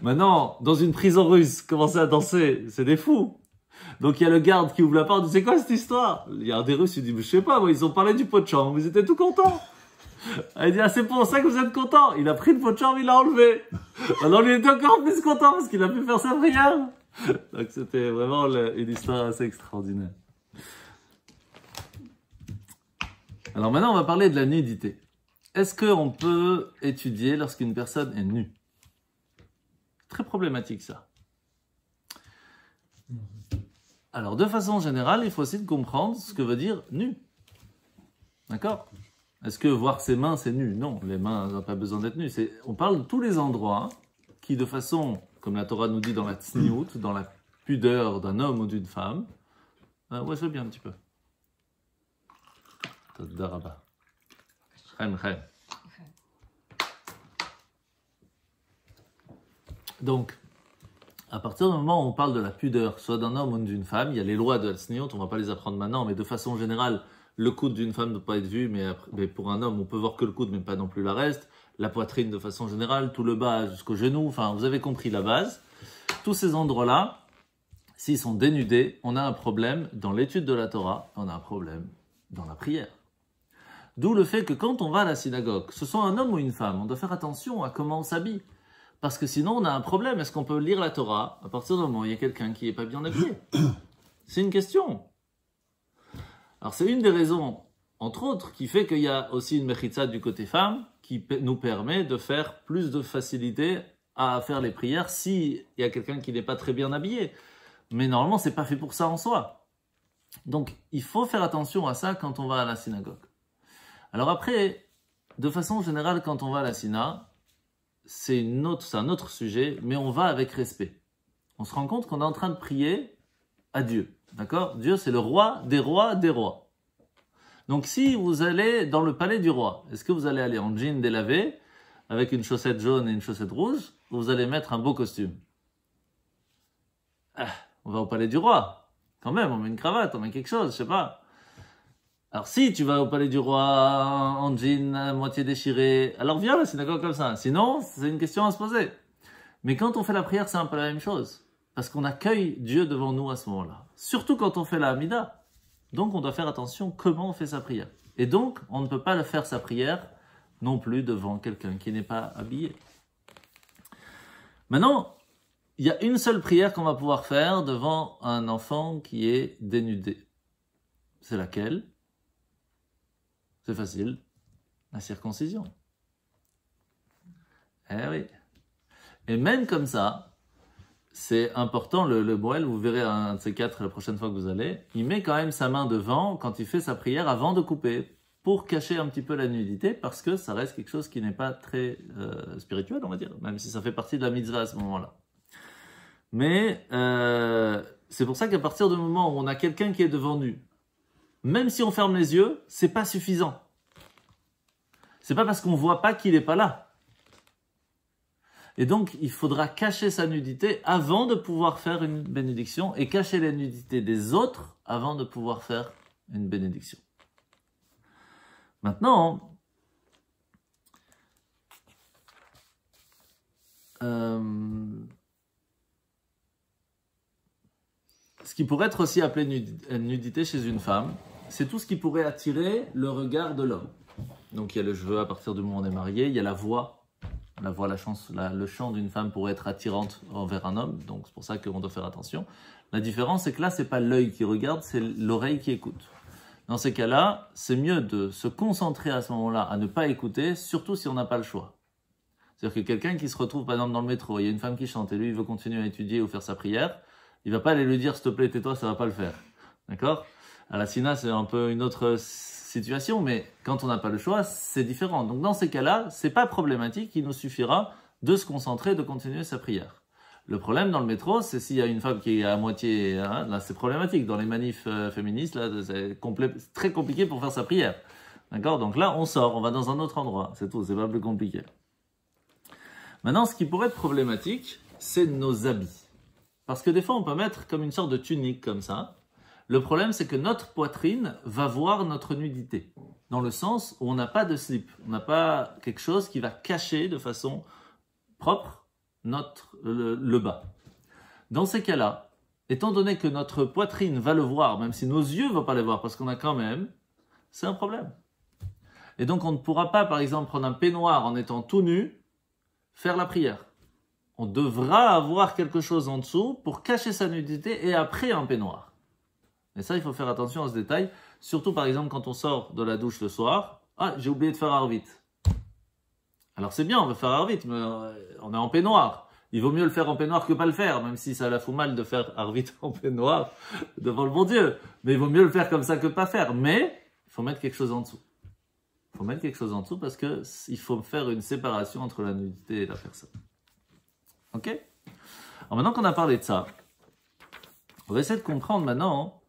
Maintenant, dans une prison russe, commencer à danser, c'est des fous. Donc il y a le garde qui ouvre la porte, c'est quoi cette histoire? Il y a un des Russes, il dit, je sais pas, moi, ils ont parlé du pot de chambre, vous étiez tout contents. Il dit, ah, c'est pour ça que vous êtes contents. Il a pris le pot de chambre, il l'a enlevé. Alors lui, il était encore plus content parce qu'il a pu faire sa prière. Donc c'était vraiment une histoire assez extraordinaire. Alors maintenant, on va parler de la nudité. Est-ce qu'on peut étudier lorsqu'une personne est nue? Très problématique ça. Alors de façon générale, il faut aussi comprendre ce que veut dire nu. D'accord? Est-ce que voir ses mains, c'est nu? Non, les mains n'ont pas besoin d'être nues. On parle de tous les endroits qui, de façon, comme la Torah nous dit dans la tsniout, dans la pudeur d'un homme ou d'une femme, ouais, je veux bien un petit peu. Daraba. Donc, à partir du moment où on parle de la pudeur, soit d'un homme ou d'une femme, il y a les lois de la tsniout, on ne va pas les apprendre maintenant, mais de façon générale, le coude d'une femme ne peut pas être vu, mais pour un homme, on peut voir que le coude, mais pas non plus la reste. La poitrine de façon générale, tout le bas jusqu'au genou, enfin, vous avez compris la base. Tous ces endroits-là, s'ils sont dénudés, on a un problème dans l'étude de la Torah, on a un problème dans la prière. D'où le fait que quand on va à la synagogue, que ce soit un homme ou une femme, on doit faire attention à comment on s'habille. Parce que sinon, on a un problème. Est-ce qu'on peut lire la Torah à partir du moment où il y a quelqu'un qui n'est pas bien habillé? C'est une question. Alors, c'est une des raisons, entre autres, qui fait qu'il y a aussi une mechitza du côté femme qui nous permet de faire plus de facilité à faire les prières s'il y a quelqu'un qui n'est pas très bien habillé. Mais normalement, c'est pas fait pour ça en soi. Donc, il faut faire attention à ça quand on va à la synagogue. Alors après, de façon générale, quand on va à la synagogue, c'est un autre sujet, mais on va avec respect. On se rend compte qu'on est en train de prier à Dieu. D'accord? Dieu, c'est le roi des rois des rois. Donc, si vous allez dans le palais du roi, est-ce que vous allez aller en jean délavé, avec une chaussette jaune et une chaussette rouge, ou vous allez mettre un beau costume? On va au palais du roi. Quand même, on met une cravate, on met quelque chose, je sais pas. Alors, si tu vas au palais du roi en jean, à moitié déchiré, alors viens à la synagogue comme ça. Sinon, c'est une question à se poser. Mais quand on fait la prière, c'est un peu la même chose. Parce qu'on accueille Dieu devant nous à ce moment-là. Surtout quand on fait la Hamida. Donc, on doit faire attention comment on fait sa prière. Et donc, on ne peut pas le faire sa prière non plus devant quelqu'un qui n'est pas habillé. Maintenant, il y a une seule prière qu'on va pouvoir faire devant un enfant qui est dénudé. C'est laquelle? C'est facile. La circoncision. Eh oui. Et même comme ça, c'est important, le Moël, vous verrez un de ces quatre la prochaine fois que vous allez, il met quand même sa main devant quand il fait sa prière avant de couper, pour cacher un petit peu la nudité, parce que ça reste quelque chose qui n'est pas très spirituel, on va dire, même si ça fait partie de la mitzvah à ce moment-là. Mais c'est pour ça qu'à partir du moment où on a quelqu'un qui est devant nous, même si on ferme les yeux, c'est pas suffisant. C'est pas parce qu'on voit pas qu'il est pas là. Et donc, il faudra cacher sa nudité avant de pouvoir faire une bénédiction et cacher la nudité des autres avant de pouvoir faire une bénédiction. Maintenant, ce qui pourrait être aussi appelé nudité chez une femme, c'est tout ce qui pourrait attirer le regard de l'homme. Donc il y a le cheveu à partir du moment où on est marié, il y a la voix, le chant d'une femme pourrait être attirante envers un homme, donc c'est pour ça qu'on doit faire attention. La différence, c'est que là, c'est pas l'œil qui regarde, c'est l'oreille qui écoute. Dans ces cas-là, c'est mieux de se concentrer à ce moment-là, à ne pas écouter, surtout si on n'a pas le choix. C'est-à-dire que quelqu'un qui se retrouve, par exemple, dans le métro, il y a une femme qui chante, et lui, il veut continuer à étudier ou faire sa prière, il va pas aller lui dire, s'il te plaît, tais-toi, ça va pas le faire. D'accord? À la Sina, c'est un peu une autre situation, mais quand on n'a pas le choix, c'est différent. Donc dans ces cas-là, c'est pas problématique, il nous suffira de se concentrer, de continuer sa prière. Le problème dans le métro, c'est s'il y a une femme qui est à moitié, là c'est problématique. Dans les manifs féministes, là c'est très compliqué pour faire sa prière. D'accord? Donc là, on sort, on va dans un autre endroit, c'est tout, c'est pas plus compliqué. Maintenant, ce qui pourrait être problématique, c'est nos habits. Parce que des fois, on peut mettre comme une sorte de tunique comme ça. Le problème, c'est que notre poitrine va voir notre nudité. Dans le sens où on n'a pas de slip. On n'a pas quelque chose qui va cacher de façon propre le bas. Dans ces cas-là, étant donné que notre poitrine va le voir, même si nos yeux ne vont pas le voir, parce qu'on a quand même, c'est un problème. Et donc, on ne pourra pas, par exemple, prendre un peignoir en étant tout nu, faire la prière. On devra avoir quelque chose en dessous pour cacher sa nudité et après un peignoir. Et ça, il faut faire attention à ce détail. Surtout, par exemple, quand on sort de la douche le soir. Ah, j'ai oublié de faire Arvit. Alors, c'est bien, on veut faire Arvit, mais on est en peignoir. Il vaut mieux le faire en peignoir que pas le faire, même si ça la fout mal de faire Arvit en peignoir devant le bon Dieu. Mais il vaut mieux le faire comme ça que pas faire. Mais, il faut mettre quelque chose en dessous. Il faut mettre quelque chose en dessous parce qu'il faut faire une séparation entre la nudité et la personne. Ok? Alors maintenant qu'on a parlé de ça, on va essayer de comprendre maintenant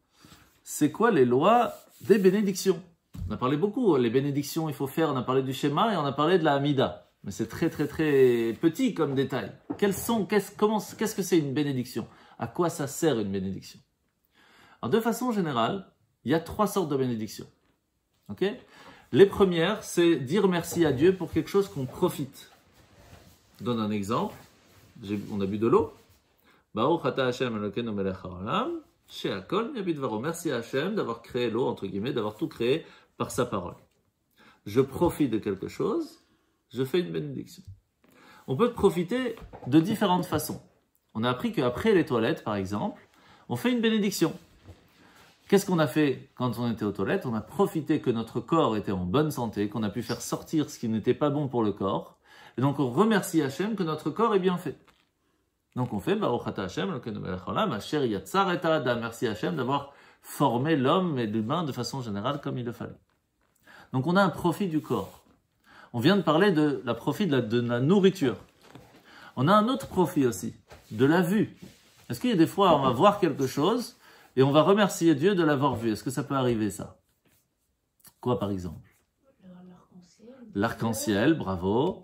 c'est quoi les lois des bénédictions. On a parlé beaucoup, les bénédictions il faut faire, on a parlé du schéma et on a parlé de la Hamida. Mais c'est très très très petit comme détail. Qu'est-ce que c'est une bénédiction? À quoi ça sert une bénédiction? Alors de façon générale, il y a 3 sortes de bénédictions. Ok? Les premières, c'est dire merci à Dieu pour quelque chose qu'on profite. Je donne un exemple. On a bu de l'eau. Baruch ata Hashem Elokeinu melech haolam, she'akol niyeh bidvaro. Merci à Hashem d'avoir créé l'eau, entre guillemets, d'avoir tout créé par sa parole. Je profite de quelque chose, je fais une bénédiction. On peut profiter de différentes façons. On a appris qu'après les toilettes, par exemple, on fait une bénédiction. Qu'est-ce qu'on a fait quand on était aux toilettes? On a profité que notre corps était en bonne santé, qu'on a pu faire sortir ce qui n'était pas bon pour le corps. Et donc on remercie Hachem que notre corps est bien fait. Donc on fait Baruch ata Hashem Elokeinu melech haolam asher yatzar et ha'adam. Merci Hachem d'avoir formé l'homme et l'humain de façon générale comme il le fallait. Donc on a un profit du corps. On vient de parler de la profit de la nourriture. On a un autre profit aussi, de la vue. Est-ce qu'il y a des fois on va voir quelque chose et on va remercier Dieu de l'avoir vu? Est-ce que ça peut arriver ça? Quoi par exemple? L'arc-en-ciel, bravo.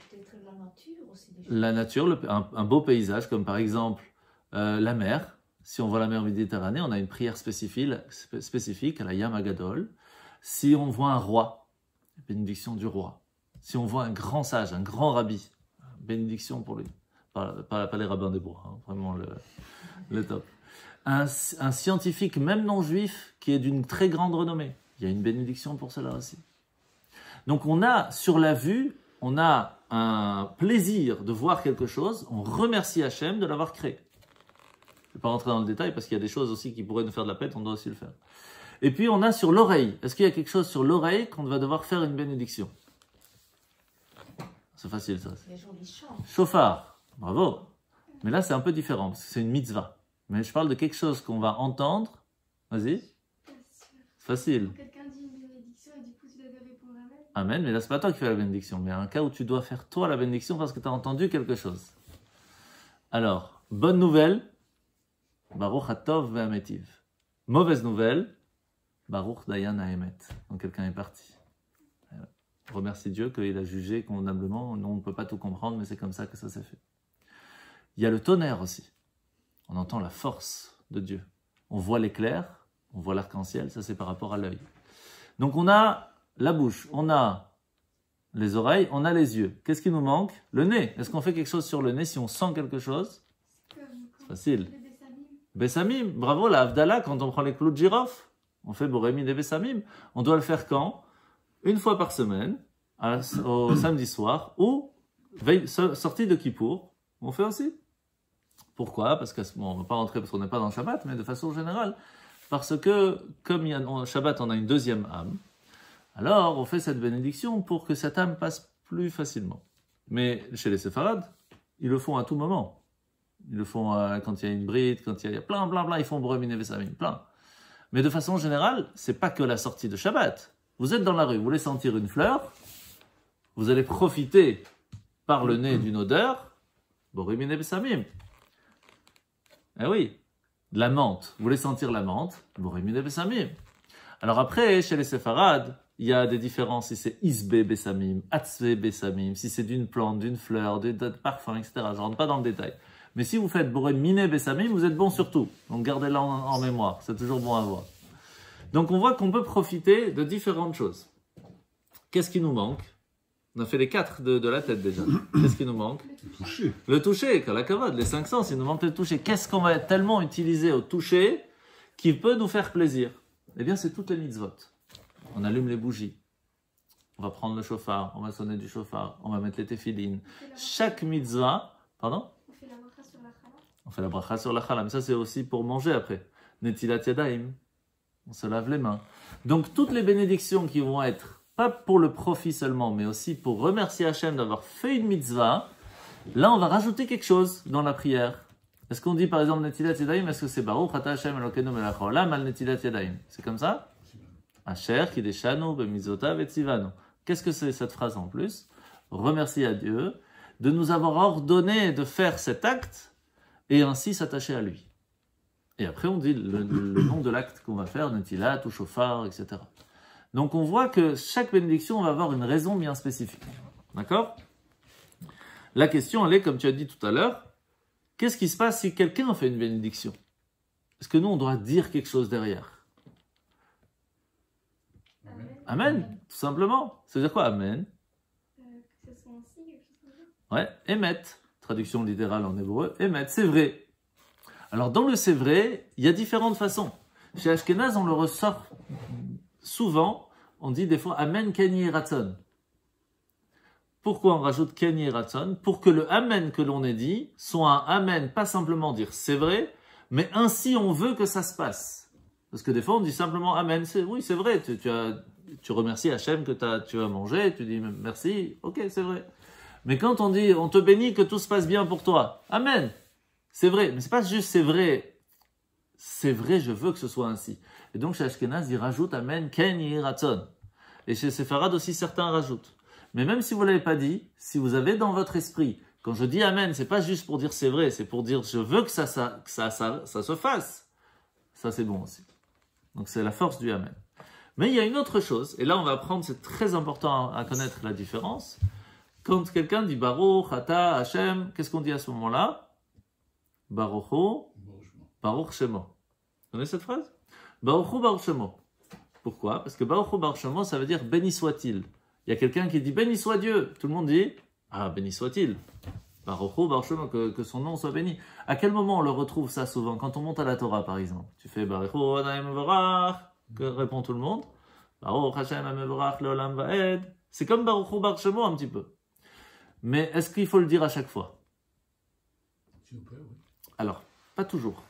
La nature, un beau paysage, comme par exemple la mer. Si on voit la mer Méditerranée, on a une prière spécifique à la Yam Hagadol. Si on voit un roi, bénédiction du roi. Si on voit un grand sage, un grand rabbi, bénédiction pour lui. Pas les rabbins des bois, hein, vraiment le top. Un scientifique, même non juif, qui est d'une très grande renommée. Il y a une bénédiction pour cela aussi. Donc on a, sur la vue, on a un plaisir de voir quelque chose, on remercie Hachem de l'avoir créé. Je ne vais pas rentrer dans le détail parce qu'il y a des choses aussi qui pourraient nous faire de la peine, on doit aussi le faire. Et puis on a sur l'oreille. Est-ce qu'il y a quelque chose sur l'oreille qu'on va devoir faire une bénédiction? C'est facile ça. Les jolis chants. Chauffard, bravo. Mais là c'est un peu différent parce que c'est une mitzvah. Mais je parle de quelque chose qu'on va entendre. Vas-y. C'est facile. Quelqu'un dit une bénédiction et du coup tu devais répondre Amen. Amen, mais là c'est pas toi qui fais la bénédiction, mais un cas où tu dois faire toi la bénédiction parce que tu as entendu quelque chose. Alors, bonne nouvelle, Baruch Hatov ve'ametiv. Mauvaise nouvelle, Baruch Dayan ha'emet. Donc quelqu'un est parti. Remercie Dieu qu'il a jugé convenablement. Non, on ne peut pas tout comprendre, mais c'est comme ça que ça s'est fait. Il y a le tonnerre aussi. On entend la force de Dieu. On voit l'éclair, on voit l'arc-en-ciel, ça c'est par rapport à l'œil. Donc on a la bouche, on a les oreilles, on a les yeux. Qu'est-ce qui nous manque? Le nez. Est-ce qu'on fait quelque chose sur le nez si on sent quelque chose? C'est facile. Les Bessamim. Bessamim, bravo, la Havdalah, quand on prend les clous de girofle, on fait Borémi des Bessamim. On doit le faire quand? Une fois par semaine, au samedi soir, ou sortie de Kippour, on fait aussi. Pourquoi? Parce que, bon, on ne va pas rentrer parce qu'on n'est pas dans le Shabbat, mais de façon générale. Parce que, comme il y a, en Shabbat, on a une deuxième âme, alors on fait cette bénédiction pour que cette âme passe plus facilement. Mais chez les séfarades, ils le font à tout moment. Ils le font quand il y a une bride, quand il y a plein, ils font Borémi Bessamim, plein. Mais de façon générale, c'est pas que la sortie de Shabbat. Vous êtes dans la rue, vous voulez sentir une fleur, vous allez profiter par le nez d'une odeur, Borémi Bessamim. Eh oui, de la menthe. Vous voulez sentir la menthe, Borémi Bessamim. Alors après, chez les séfarades, il y a des différences si c'est Isbe Bessamim, Atzve Bessamim, si c'est d'une plante, d'une fleur, de parfum, etc. Je ne rentre pas dans le détail. Mais si vous faites Boré Miné Bessamim, vous êtes bon sur tout. Donc gardez-la en mémoire, c'est toujours bon à voir. Donc on voit qu'on peut profiter de différentes choses. Qu'est-ce qui nous manque? On a fait les 4 de la tête déjà. Qu'est-ce qui nous manque? Touché. Le toucher, la kavod, les 5 sens, il nous manque le toucher. Qu'est-ce qu'on va tellement utiliser au toucher qui peut nous faire plaisir? Eh bien, c'est toutes les mitzvot. On allume les bougies. On va prendre le chauffard, on va sonner du chauffard, on va mettre les téphilines. Chaque mitzvah, pardon? On fait la bracha sur la chala. On fait la bracha sur la chala, mais ça c'est aussi pour manger après. Netilat yadayim, on se lave les mains. Donc toutes les bénédictions qui vont être, pas pour le profit seulement, mais aussi pour remercier Hachem d'avoir fait une mitzvah, là on va rajouter quelque chose dans la prière. Est-ce qu'on dit par exemple Netilat yadayim, est-ce que c'est Baruch Ata Hashem Elokeinu melech haolam al Netilat yadayim? C'est comme ça? Asher kideshanu b'mitzvotav etzivanu. Qu'est-ce que c'est cette phrase en plus? Remercier à Dieu de nous avoir ordonné de faire cet acte et ainsi s'attacher à lui. Et après on dit le nom de l'acte qu'on va faire, Netilat ou Shofar, etc. Donc on voit que chaque bénédiction va avoir une raison bien spécifique. D'accord? La question elle est, comme tu as dit tout à l'heure, qu'est-ce qui se passe si quelqu'un fait une bénédiction? Est-ce que nous on doit dire quelque chose derrière? Amen, tout simplement. Ça veut dire quoi, Amen? Que ce soit un signe, quelque chose comme ça. Ouais, Emet, traduction littérale en hébreu, Emet, c'est vrai. Alors dans le c'est vrai, il y a différentes façons. Chez Ashkenaz, on le ressort souvent, on dit des fois Amen Kenyi Ratzon. Pourquoi on rajoute Kenyi Ratzon? Pour que le Amen que l'on ait dit soit un Amen, pas simplement dire c'est vrai, mais ainsi on veut que ça se passe. Parce que des fois on dit simplement Amen, oui c'est vrai, tu remercies Hachem que tu as mangé, tu dis merci, ok, c'est vrai. Mais quand on dit on te bénit que tout se passe bien pour toi, Amen, c'est vrai. Mais c'est pas juste c'est vrai, je veux que ce soit ainsi. Et donc chez Ashkenaz, il rajoute Amen, Ken Yiratzon. Et chez Séfarad aussi, certains rajoutent. Mais même si vous ne l'avez pas dit, si vous avez dans votre esprit, quand je dis Amen, c'est pas juste pour dire c'est vrai, c'est pour dire je veux que ça se fasse. Ça c'est bon aussi. Donc c'est la force du Amen. Mais il y a une autre chose, et là on va apprendre, c'est très important à connaître la différence. Quand quelqu'un dit Baruch, Ata, Hashem, qu'est-ce qu'on dit à ce moment-là? Baruchu, Baruch Shemo. Vous connaissez cette phrase? Baruchu, Baruch Shemo. Pourquoi? Parce que Baruchu, Baruch Shemo, ça veut dire béni soit-il. Il y a quelqu'un qui dit béni soit Dieu. Tout le monde dit ah, béni soit-il. Baruchu, Baruch Shemo, que son nom soit béni. À quel moment on le retrouve ça souvent? Quand on monte à la Torah par exemple. Tu fais Baruchu, Adonai Mevorach. Que répond tout le monde? Baruch Hashem Mevorach Leolam Vaed. C'est comme Baruchu, Baruch Shemo un petit peu. Mais est-ce qu'il faut le dire à chaque fois? Alors, pas toujours.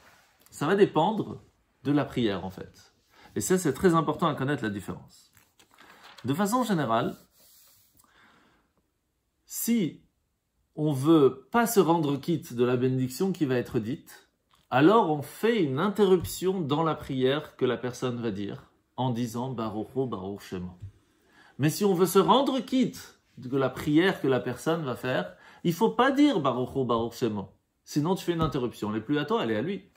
Ça va dépendre de la prière en fait. Et ça, c'est très important à connaître la différence. De façon générale, si on veut pas se rendre quitte de la bénédiction qui va être dite, alors on fait une interruption dans la prière que la personne va dire en disant Baruchu Baruch Shemo. Mais si on veut se rendre quitte de la prière que la personne va faire, il faut pas dire Baruchu Baruch Shemo. Sinon tu fais une interruption. Elle n'est plus à toi, elle est à lui.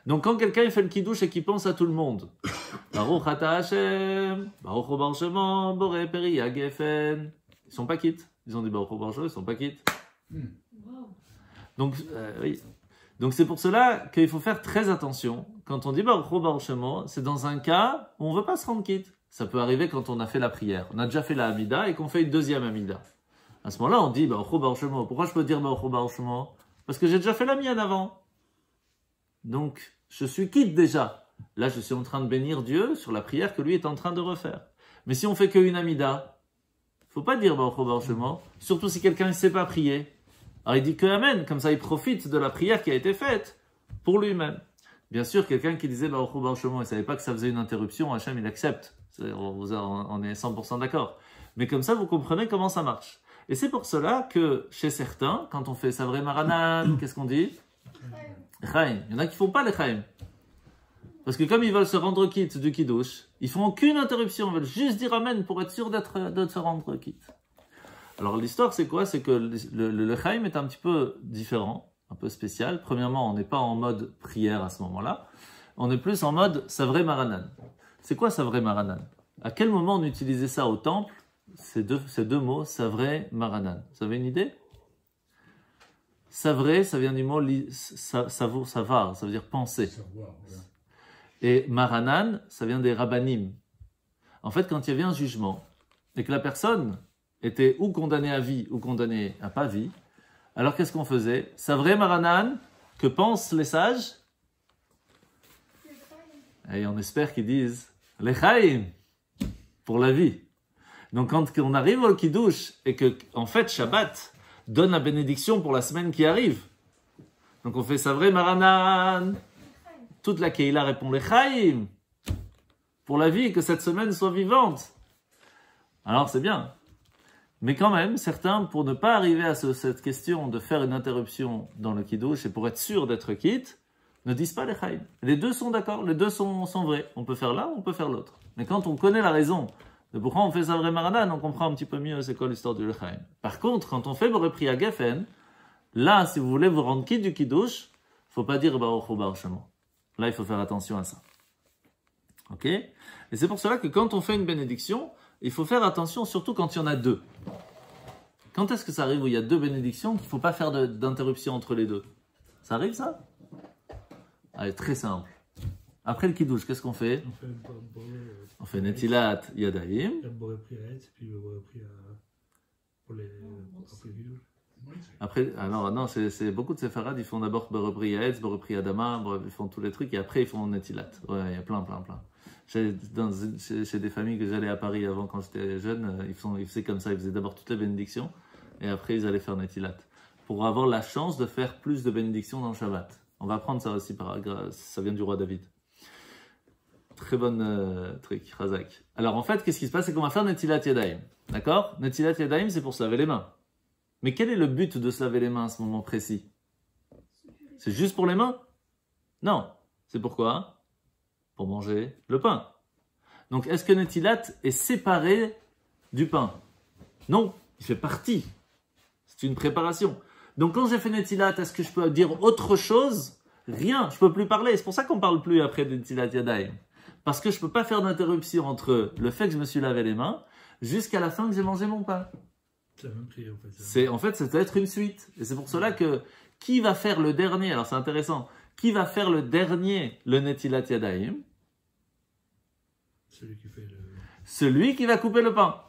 Donc quand quelqu'un fait le kiddush et qu'il pense à tout le monde, Baruch Ata Hashem, Baruch Baruch Shemo, Boré Peri Gefen, ils sont pas quittes. Ils ont dit Baruch Baruch Shemo, ils sont pas quittes. Donc oui. Donc c'est pour cela qu'il faut faire très attention. Quand on dit Baruch Baruch Shemo, c'est dans un cas où on veut pas se rendre quitte. Ça peut arriver quand on a fait la prière. On a déjà fait la Hamida et qu'on fait une deuxième Hamida. À ce moment-là, on dit Baruch Baruch Shemo. Pourquoi je peux dire Baruch Baruch Shemo? Parce que j'ai déjà fait la mienne avant. Donc, je suis quitte déjà. Là, je suis en train de bénir Dieu sur la prière que lui est en train de refaire. Mais si on fait qu'une Hamida, il ne faut pas dire Baruch Baruch Shemo, surtout si quelqu'un ne sait pas prier. Alors il dit que Amen, comme ça il profite de la prière qui a été faite pour lui-même. Bien sûr, quelqu'un qui disait Baruch Baruch Shemo, il ne savait pas que ça faisait une interruption, Hachem il accepte. On est 100% d'accord. Mais comme ça, vous comprenez comment ça marche. Et c'est pour cela que chez certains, quand on fait Savré Maranan, qu'est-ce qu'on dit? Chaim. Il y en a qui ne font pas les Chaim. Parce que comme ils veulent se rendre quitte du Kiddush, ils font aucune interruption, ils veulent juste dire Amen pour être sûr de se rendre quitte. Alors l'histoire c'est quoi? C'est que le Chaim est un petit peu différent, un peu spécial. Premièrement, on n'est pas en mode prière à ce moment-là. On est plus en mode Savré Maranan. C'est quoi Savré Maranan? À quel moment on utilisait ça au temple? Ces deux mots, Savré Maranan. Vous avez une idée? Savré, ça vient du mot savar, ça veut dire penser. Savoir, voilà. Et Maranan, ça vient des rabbanim. En fait, quand il y avait un jugement, et que la personne était ou condamnée à vie, ou condamnée à pas vie, alors qu'est-ce qu'on faisait? Savré Maranan, que pensent les sages? Et on espère qu'ils disent Lechaim, pour la vie. Donc quand on arrive au Kiddush, et que, en fait, Shabbat donne la bénédiction pour la semaine qui arrive, donc on fait Savré Maranan, toute la Keïla répond Lechaim, pour la vie, que cette semaine soit vivante. Alors c'est bien. Mais quand même, certains, pour ne pas arriver à cette question de faire une interruption dans le Kiddush, et pour être sûr d'être quitte, ne disent pas Lechaim. Les deux sont d'accord, les deux sont vrais. On peut faire l'un, on peut faire l'autre. Mais quand on connaît la raison de pourquoi on fait Savré Maranan, on comprend un petit peu mieux c'est quoi l'histoire du Lechaim. Par contre, quand on fait Borepri à Geffen, là, si vous voulez vous rendre quitte du Kiddush, faut pas dire Baruch Hu Baruch Shemo. Là, il faut faire attention à ça. Ok? Et c'est pour cela que quand on fait une bénédiction, il faut faire attention, surtout quand il y en a deux. Quand est-ce que ça arrive où il y a deux bénédictions, qu'il ne faut pas faire d'interruption entre les deux? Ça arrive, ça? Allez, très simple. Après le Kiddush, qu'est-ce qu'on fait? On fait Netilat Yadayim. Le Borepri à Etz, puis le Borepri pour les vidéos. Après, alors non, c'est beaucoup de séfarades, ils font d'abord Borepri Yaetz, Borepri Adama, ils font tous les trucs, et après ils font Netilat. Ouais, il y a plein. Chez des familles que j'allais à Paris avant, quand j'étais jeune, ils faisaient comme ça, ils faisaient d'abord toutes les bénédictions, et après ils allaient faire Netilat. Pour avoir la chance de faire plus de bénédictions dans le Shabbat. On va apprendre ça aussi, ça vient du roi David. Très bon truc, Razak. Alors en fait, qu'est-ce qui se passe? C'est qu'on va faire Netilat Yadayim. D'accord? Netilat Yadayim, c'est pour se laver les mains. Mais quel est le but de se laver les mains à ce moment précis? C'est juste pour les mains? Non. C'est pourquoi? Pour manger le pain. Donc est-ce que Netilat est séparé du pain? Non, il fait partie. C'est une préparation. Donc quand j'ai fait Netilat, est-ce que je peux dire autre chose? Rien, je ne peux plus parler. C'est pour ça qu'on ne parle plus après Netilat Yadayim. Parce que je ne peux pas faire d'interruption entre le fait que je me suis lavé les mains jusqu'à la fin que j'ai mangé mon pain. C'est la même prière en fait. Ça doit être une suite. Et c'est pour cela que qui va faire le dernier, alors c'est intéressant, qui va faire le dernier, le Netilat Yadayim? Celui qui va couper le pain.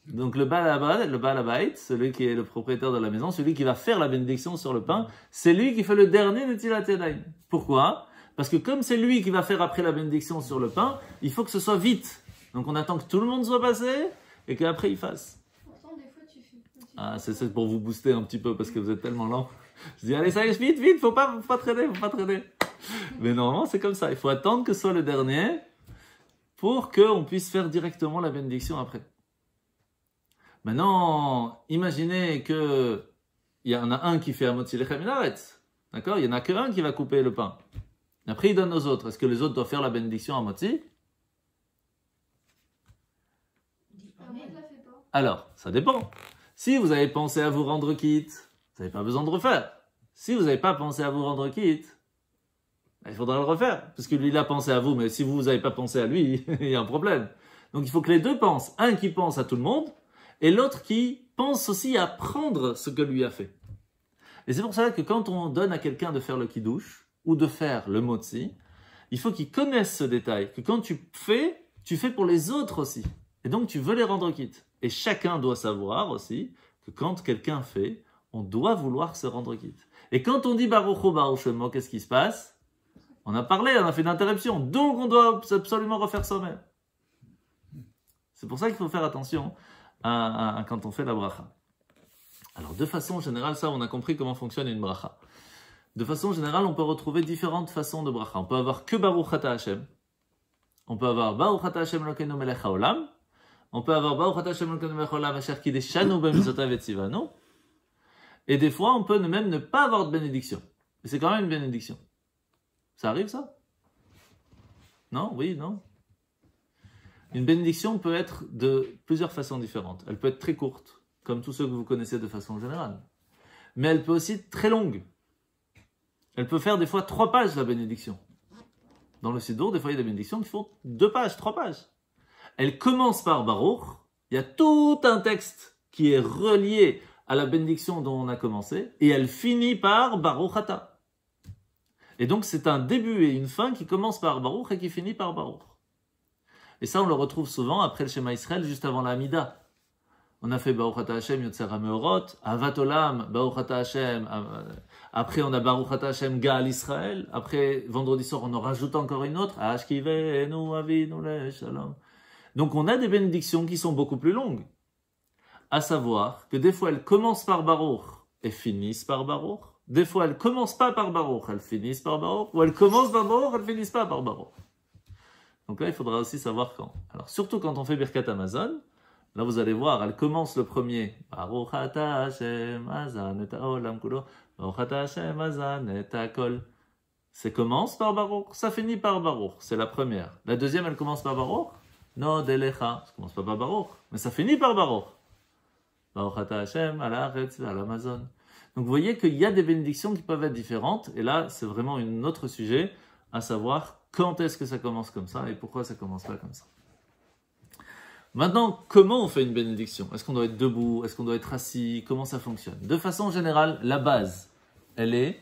Donc le Baal Habayit, celui qui est le propriétaire de la maison, celui qui va faire la bénédiction sur le pain, c'est lui qui fait le dernier Netilat Yadayim. Pourquoi? Parce que comme c'est lui qui va faire après la bénédiction sur le pain, il faut que ce soit vite. Donc on attend que tout le monde soit passé et qu'après il fasse. Pourtant, des fois, tu fais. Ah, c'est pour vous booster un petit peu parce que vous êtes tellement lent. Je dis, allez, ça y est, vite, faut pas traîner. Mais normalement, c'est comme ça. Il faut attendre que ce soit le dernier pour qu'on puisse faire directement la bénédiction après. Maintenant, imaginez qu'il y en a un qui fait Amotzi Lechem Minaretz. D'accord? Il n'y en a qu'un qui va couper le pain. Après, il donne aux autres. Est-ce que les autres doivent faire la bénédiction à Amotzi? Alors, ça dépend. Si vous avez pensé à vous rendre quitte, vous n'avez pas besoin de refaire. Si vous n'avez pas pensé à vous rendre quitte, il faudra le refaire. Parce que lui, il a pensé à vous, mais si vous n'avez pas pensé à lui, il y a un problème. Donc, il faut que les deux pensent. Un qui pense à tout le monde, et l'autre qui pense aussi à prendre ce que lui a fait. Et c'est pour ça que quand on donne à quelqu'un de faire le kiddush, ou de faire le motzi, il faut qu'il connaisse ce détail, que quand tu fais pour les autres aussi. Et donc, tu veux les rendre quitte. Et chacun doit savoir aussi que quand quelqu'un fait, on doit vouloir se rendre quitte. Et quand on dit Baruch Hu Baruch Shemo, qu'est-ce qui se passe? On a parlé, on a fait une interruption. Donc, on doit absolument refaire soi-même. C'est pour ça qu'il faut faire attention à quand on fait la bracha. Alors, de façon générale, ça, on a compris comment fonctionne une bracha. De façon générale, on peut retrouver différentes façons de bracha. On peut avoir que Baruch Ata Hashem. On peut avoir Baruch Ata Hashem Elokeinu Melech HaOlam. On peut avoir Baruch Ata Hashem Elokeinu Melech HaOlam Asher Kideshanu B'mitzvotav Vetzivanu. Et des fois, on peut même ne pas avoir de bénédiction. Mais c'est quand même une bénédiction. Ça arrive, ça? Non? Oui? Non? Une bénédiction peut être de plusieurs façons différentes. Elle peut être très courte, comme tous ceux que vous connaissez de façon générale. Mais elle peut aussi être très longue. Elle peut faire des fois 3 pages, la bénédiction. Dans le Siddur, des fois, il y a des bénédictions qui font 2 pages, 3 pages. Elle commence par Baruch. Il y a tout un texte qui est relié à la bénédiction dont on a commencé, et elle finit par Baruch Ata. Et donc c'est un début et une fin qui commence par Baruch et qui finit par Baruch. Et ça on le retrouve souvent après le Shema Israël, juste avant la Hamida. On a fait Baruch Ata Hashem Yotzer HaMeorot, Avat Olam, Baruch Ata Hashem, après on a Baruch Ata Hashem Gaal Israël, après vendredi soir on en rajoute encore une autre, Ashkivenu Avinu Shalom. Donc on a des bénédictions qui sont beaucoup plus longues. À savoir que des fois elles commencent par Baruch et finissent par Baruch. Des fois elles commencent pas par Baruch, elles finissent par Baruch. Ou elles commencent par Baruch, elles finissent pas par Baruch. Donc là il faudra aussi savoir quand. Alors surtout quand on fait Birkat Hamazon, là vous allez voir, elle commence le premier. Baruch Ata Hashem Hazan et Haolam Kulo. Baruch Ata Hashem Hazan et Hakol. Ça commence par Baruch, ça finit par Baruch. C'est la première. La deuxième elle commence par Baruch. No Delecha. Ça commence pas par Baruch, mais ça finit par Baruch. Baruch Ata Hashem, à l'Aretz, à l'Amazon. Donc vous voyez qu'il y a des bénédictions qui peuvent être différentes, et là c'est vraiment un autre sujet, à savoir quand est-ce que ça commence comme ça, et pourquoi ça commence pas comme ça. Maintenant, comment on fait une bénédiction? Est-ce qu'on doit être debout? Est-ce qu'on doit être assis? Comment ça fonctionne? De façon générale, la base, elle est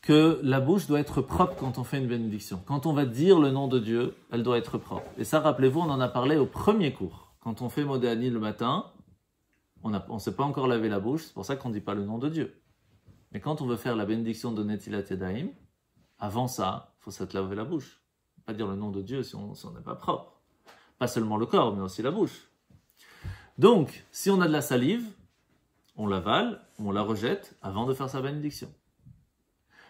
que la bouche doit être propre quand on fait une bénédiction. Quand on va dire le nom de Dieu, elle doit être propre. Et ça, rappelez-vous, on en a parlé au premier cours. Quand on fait Modéani le matin, on ne s'est pas encore lavé la bouche, c'est pour ça qu'on ne dit pas le nom de Dieu. Mais quand on veut faire la bénédiction de Netilat Yadayim, avant ça, il faut se laver la bouche. Pas dire le nom de Dieu si on n'est pas propre. Pas seulement le corps, mais aussi la bouche. Donc, si on a de la salive, on l'avale, on la rejette avant de faire sa bénédiction.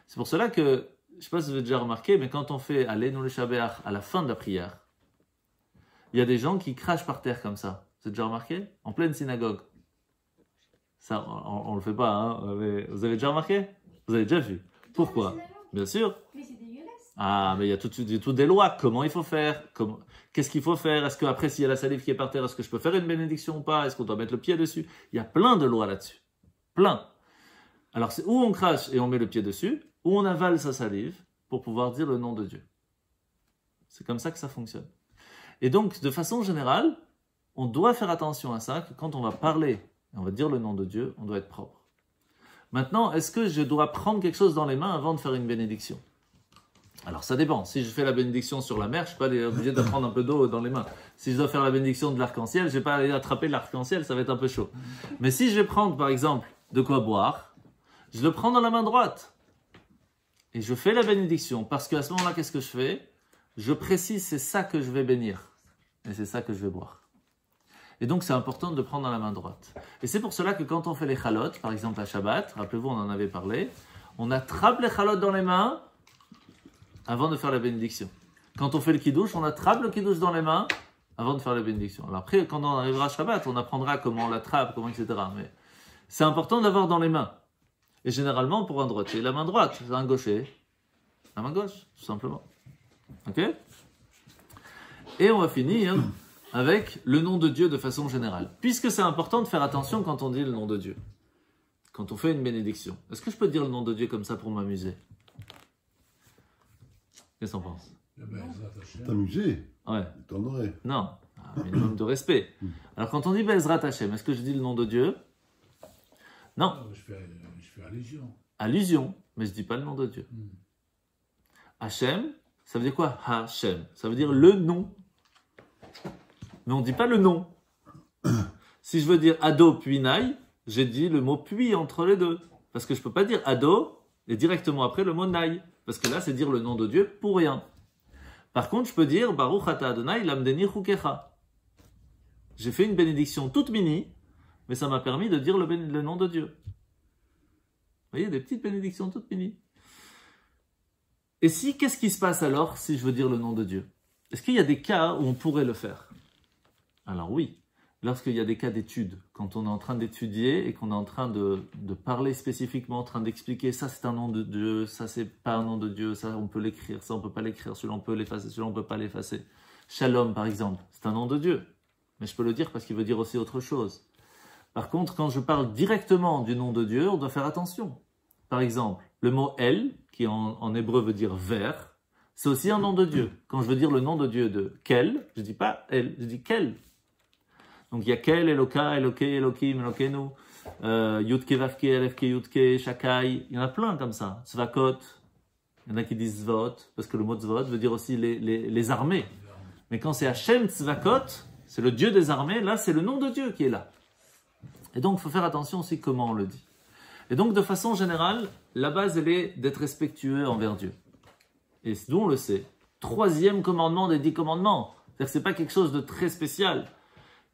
C'est pour cela que, je ne sais pas si vous avez déjà remarqué, mais quand on fait Aleinu Leshabeach à la fin de la prière, il y a des gens qui crachent par terre comme ça. Vous avez déjà remarqué? En pleine synagogue. Ça, on ne le fait pas, hein, mais vous avez déjà remarqué? Vous avez déjà vu? Pourquoi? Bien sûr. Mais c'est dégueulasse. Ah, mais il y a toutes des lois. Comment il faut faire? Qu'est-ce qu'il faut faire? Est-ce qu'après, s'il y a la salive qui est par terre, est-ce que je peux faire une bénédiction ou pas? Est-ce qu'on doit mettre le pied dessus? Il y a plein de lois là-dessus. Plein. Alors, c'est où on crache et on met le pied dessus, ou on avale sa salive pour pouvoir dire le nom de Dieu. C'est comme ça que ça fonctionne. Et donc, de façon générale, on doit faire attention à ça, que quand on va parler, et on va dire le nom de Dieu, on doit être propre. Maintenant, est-ce que je dois prendre quelque chose dans les mains avant de faire une bénédiction? Alors, ça dépend. Si je fais la bénédiction sur la mer, je ne suis pas obligé de prendre un peu d'eau dans les mains. Si je dois faire la bénédiction de l'arc-en-ciel, je ne vais pas aller attraper l'arc-en-ciel, ça va être un peu chaud. Mais si je vais prendre, par exemple, de quoi boire, je le prends dans la main droite. Et je fais la bénédiction, parce qu'à ce moment-là, qu'est-ce que je fais? Je précise, c'est ça que je vais bénir. Et c'est ça que je vais boire. Et donc, c'est important de le prendre dans la main droite. Et c'est pour cela que quand on fait les chalot, par exemple à Shabbat, rappelez-vous, on en avait parlé, on attrape les chalot dans les mains avant de faire la bénédiction. Quand on fait le kiddush, on attrape le kiddush dans les mains avant de faire la bénédiction. Alors après, quand on arrivera à Shabbat, on apprendra comment on l'attrape, comment, etc. Mais c'est important d'avoir dans les mains. Et généralement, pour un droitier, la main droite, un gaucher, la main gauche, tout simplement. Ok? Et on va finir avec le nom de Dieu de façon générale. Puisque c'est important de faire attention quand on dit le nom de Dieu. Quand on fait une bénédiction. Est-ce que je peux dire le nom de Dieu comme ça pour m'amuser? Qu'est-ce qu'on pense? T'amuser? Ouais. T'en aurais. Non, un minimum de respect. Alors quand on dit Be'ezrat Hashem, est-ce que je dis le nom de Dieu? Non. Je fais allusion. Allusion, mais je ne dis pas le nom de Dieu. Hashem, ça veut dire quoi? Hashem, ça veut dire le nom. Mais on ne dit pas le nom. Si je veux dire Ado puis Naï, j'ai dit le mot puis entre les deux. Parce que je ne peux pas dire Ado et directement après le mot Naï. Parce que là, c'est dire le nom de Dieu pour rien. Par contre, je peux dire Baruch Ata Adonai Lamdeni Chukecha. J'ai fait une bénédiction toute mini, mais ça m'a permis de dire le nom de Dieu. Vous voyez, des petites bénédictions toutes mini. Et si, qu'est-ce qui se passe alors si je veux dire le nom de Dieu? Est-ce qu'il y a des cas où on pourrait le faire? Alors oui, lorsqu'il y a des cas d'études, quand on est en train d'étudier et qu'on est en train de parler spécifiquement, en train d'expliquer ça c'est un nom de Dieu, ça c'est pas un nom de Dieu, ça on peut l'écrire, ça on peut pas l'écrire, celui-là on peut l'effacer, celui-là on peut pas l'effacer. Shalom par exemple, c'est un nom de Dieu, mais je peux le dire parce qu'il veut dire aussi autre chose. Par contre, quand je parle directement du nom de Dieu, on doit faire attention. Par exemple, le mot El, qui en hébreu veut dire vers, c'est aussi un nom de Dieu. Quand je veux dire le nom de Dieu de Kel, je dis pas El, je dis Kel. Donc il y a Kel, Eloka, Eloke, Elokim, Elokenu, Yudke, Vavke, Elefke, Yudke, Shakai. Il y en a plein comme ça. Zvakot. Il y en a qui disent Zvot, parce que le mot Zvot veut dire aussi les armées. Mais quand c'est Hachem Tzvakot, c'est le Dieu des armées, là c'est le nom de Dieu qui est là. Et donc il faut faire attention aussi comment on le dit. Et donc de façon générale, la base elle est d'être respectueux envers Dieu. Et d'où on le sait. 3e commandement des 10 commandements. C'est-à-dire que ce n'est pas quelque chose de très spécial.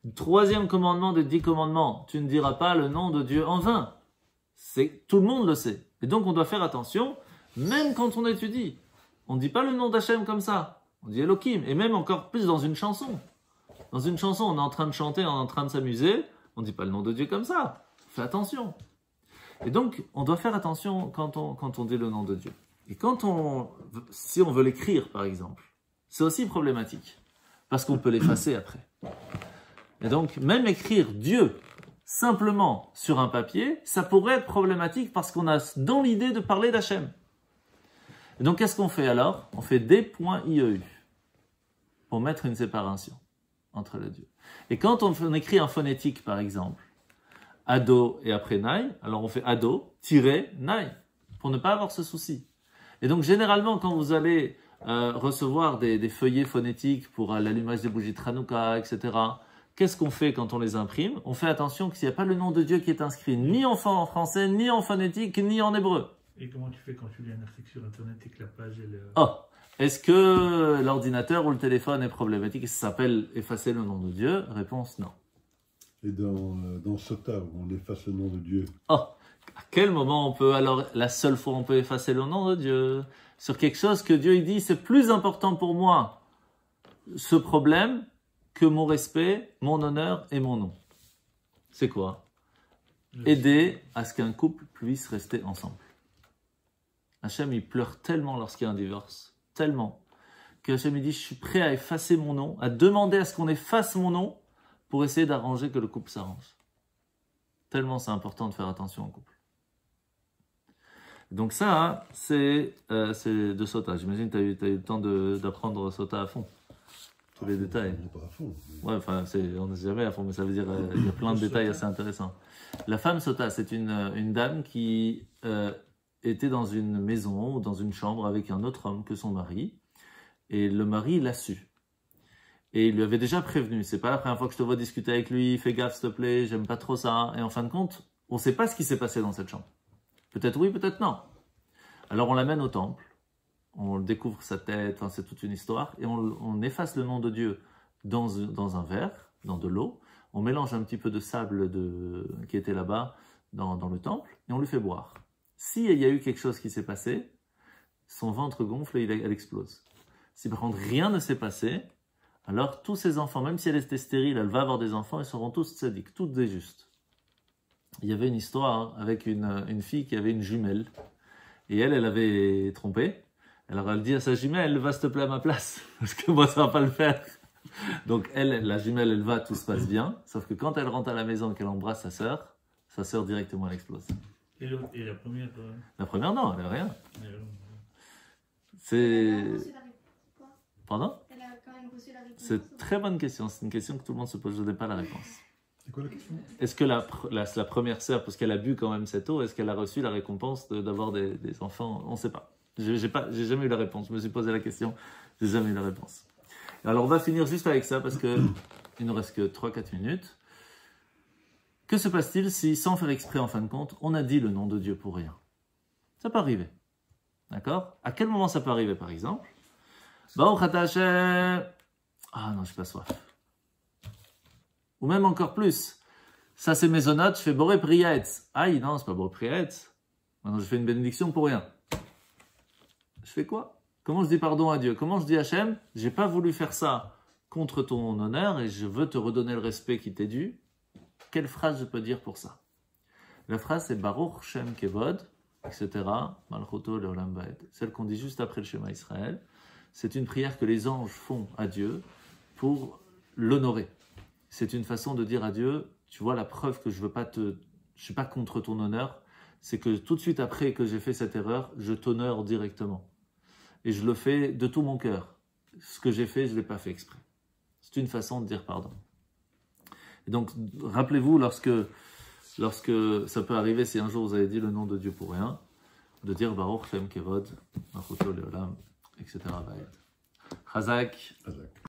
3e commandement des 10 commandements. Tu ne diras pas le nom de Dieu en vain. Tout le monde le sait. Et donc on doit faire attention, même quand on étudie. On ne dit pas le nom d'Hachem comme ça. On dit Elohim. Et même encore plus dans une chanson. Dans une chanson, on est en train de chanter, on est en train de s'amuser. On ne dit pas le nom de Dieu comme ça. Fais attention. Et donc, on doit faire attention quand on dit le nom de Dieu. Et si on veut l'écrire, par exemple, c'est aussi problématique. Parce qu'on peut l'effacer après. Et donc, même écrire Dieu simplement sur un papier, ça pourrait être problématique parce qu'on a dans l'idée de parler d'Hachem. Et donc, qu'est-ce qu'on fait alors? On fait D.IEU pour mettre une séparation entre les dieux. Et quand on écrit en phonétique, par exemple, Ado et après Naï, alors on fait Ado, Naï, pour ne pas avoir ce souci. Et donc, généralement, quand vous allez recevoir des feuillets phonétiques pour l'allumage des bougies de Hanouka, etc., qu'est-ce qu'on fait quand on les imprime? On fait attention qu'il n'y a pas le nom de Dieu qui est inscrit ni en français, ni en phonétique, ni en hébreu. Et comment tu fais quand tu lis un article sur Internet et que la page elle... Oh, est-ce que l'ordinateur ou le téléphone est problématique et ça s'appelle effacer le nom de Dieu? Réponse non. Et dans Sota, où on efface le nom de Dieu. Oh, à quel moment on peut, alors la seule fois on peut effacer le nom de Dieu sur quelque chose que Dieu il dit c'est plus important pour moi ce problème que mon respect, mon honneur et mon nom. C'est quoi? Aider à ce qu'un couple puisse rester ensemble. Hachem il pleure tellement lorsqu'il y a un divorce, tellement, que Hachem il dit je suis prêt à effacer mon nom, à demander à ce qu'on efface mon nom pour essayer d'arranger que le couple s'arrange. Tellement c'est important de faire attention au couple. Donc ça, c'est de Sota. J'imagine que tu as eu le temps d'apprendre Sota à fond. Tous les détails. Pas à fond. Ouais, enfin, on n'est jamais à fond, mais ça veut dire il y a plein de détails assez intéressants. La femme Sota, c'est une dame qui était dans une maison ou dans une chambre avec un autre homme que son mari. Et le mari l'a su. Et il lui avait déjà prévenu. C'est pas la première fois que je te vois discuter avec lui. Fais gaffe, s'il te plaît, j'aime pas trop ça. Et en fin de compte, on ne sait pas ce qui s'est passé dans cette chambre. Peut-être oui, peut-être non. Alors on l'amène au temple. On découvre sa tête, enfin, c'est toute une histoire. Et on efface le nom de Dieu dans un verre, dans de l'eau. On mélange un petit peu de sable qui était là-bas dans le temple. Et on lui fait boire. S'il y a eu quelque chose qui s'est passé, son ventre gonfle et elle explose. Si par contre rien ne s'est passé, alors tous ses enfants, même si elle était stérile, elle va avoir des enfants, ils seront tous tzaddik, toutes des justes. Il y avait une histoire avec une fille qui avait une jumelle. Et elle avait trompé. Alors elle dit à sa jumelle, va s'il te plaît à ma place, parce que moi ça va pas le faire. Donc la jumelle, elle va, tout se passe bien. Sauf que quand elle rentre à la maison et qu'elle embrasse sa sœur directement elle explose. Et la première La première non, elle n'a rien. Elle C'est... a reçu la réponse. Pardon? Elle a quand même reçu la réponse. C'est une très bonne question. C'est une question que tout le monde se pose. Je n'ai pas la réponse. C'est quoi la question? Est-ce que la première sœur, parce qu'elle a bu quand même cette eau, est-ce qu'elle a reçu la récompense d'avoir des enfants? On ne sait pas. J'ai jamais eu la réponse. Je me suis posé la question. J'ai jamais eu la réponse. Alors on va finir juste avec ça parce que il nous reste que 3-4 minutes. Que se passe-t-il si, sans faire exprès en fin de compte, on a dit le nom de Dieu pour rien? Ça peut arriver. D'accord? À quel moment ça peut arriver par exemple? Baruch Ata Hashem. Ah non, je n'ai pas soif. Ou même encore plus. Ça c'est maisonnote, je fais Boré Priyaetz. Aïe, non, c'est pas Boré Priyaetz. Maintenant je fais une bénédiction pour rien. Je fais quoi? Comment je dis pardon à Dieu? Comment je dis Hachem? J'ai pas voulu faire ça contre ton honneur et je veux te redonner le respect qui t'est dû. Quelle phrase je peux dire pour ça? La phrase c'est Baruch Shem Kevod, etc. Malchoto Leolam Baed. Celle qu'on dit juste après le Shema Israël. C'est une prière que les anges font à Dieu pour l'honorer. C'est une façon de dire à Dieu, tu vois la preuve que je suis pas contre ton honneur, c'est que tout de suite après que j'ai fait cette erreur, je t'honore directement. Et je le fais de tout mon cœur. Ce que j'ai fait, je ne l'ai pas fait exprès. C'est une façon de dire pardon. Et donc, rappelez-vous, lorsque ça peut arriver, si un jour vous avez dit le nom de Dieu pour rien, de dire Baruch Shem Kevod, Machuto Leolam, etc. Chazak.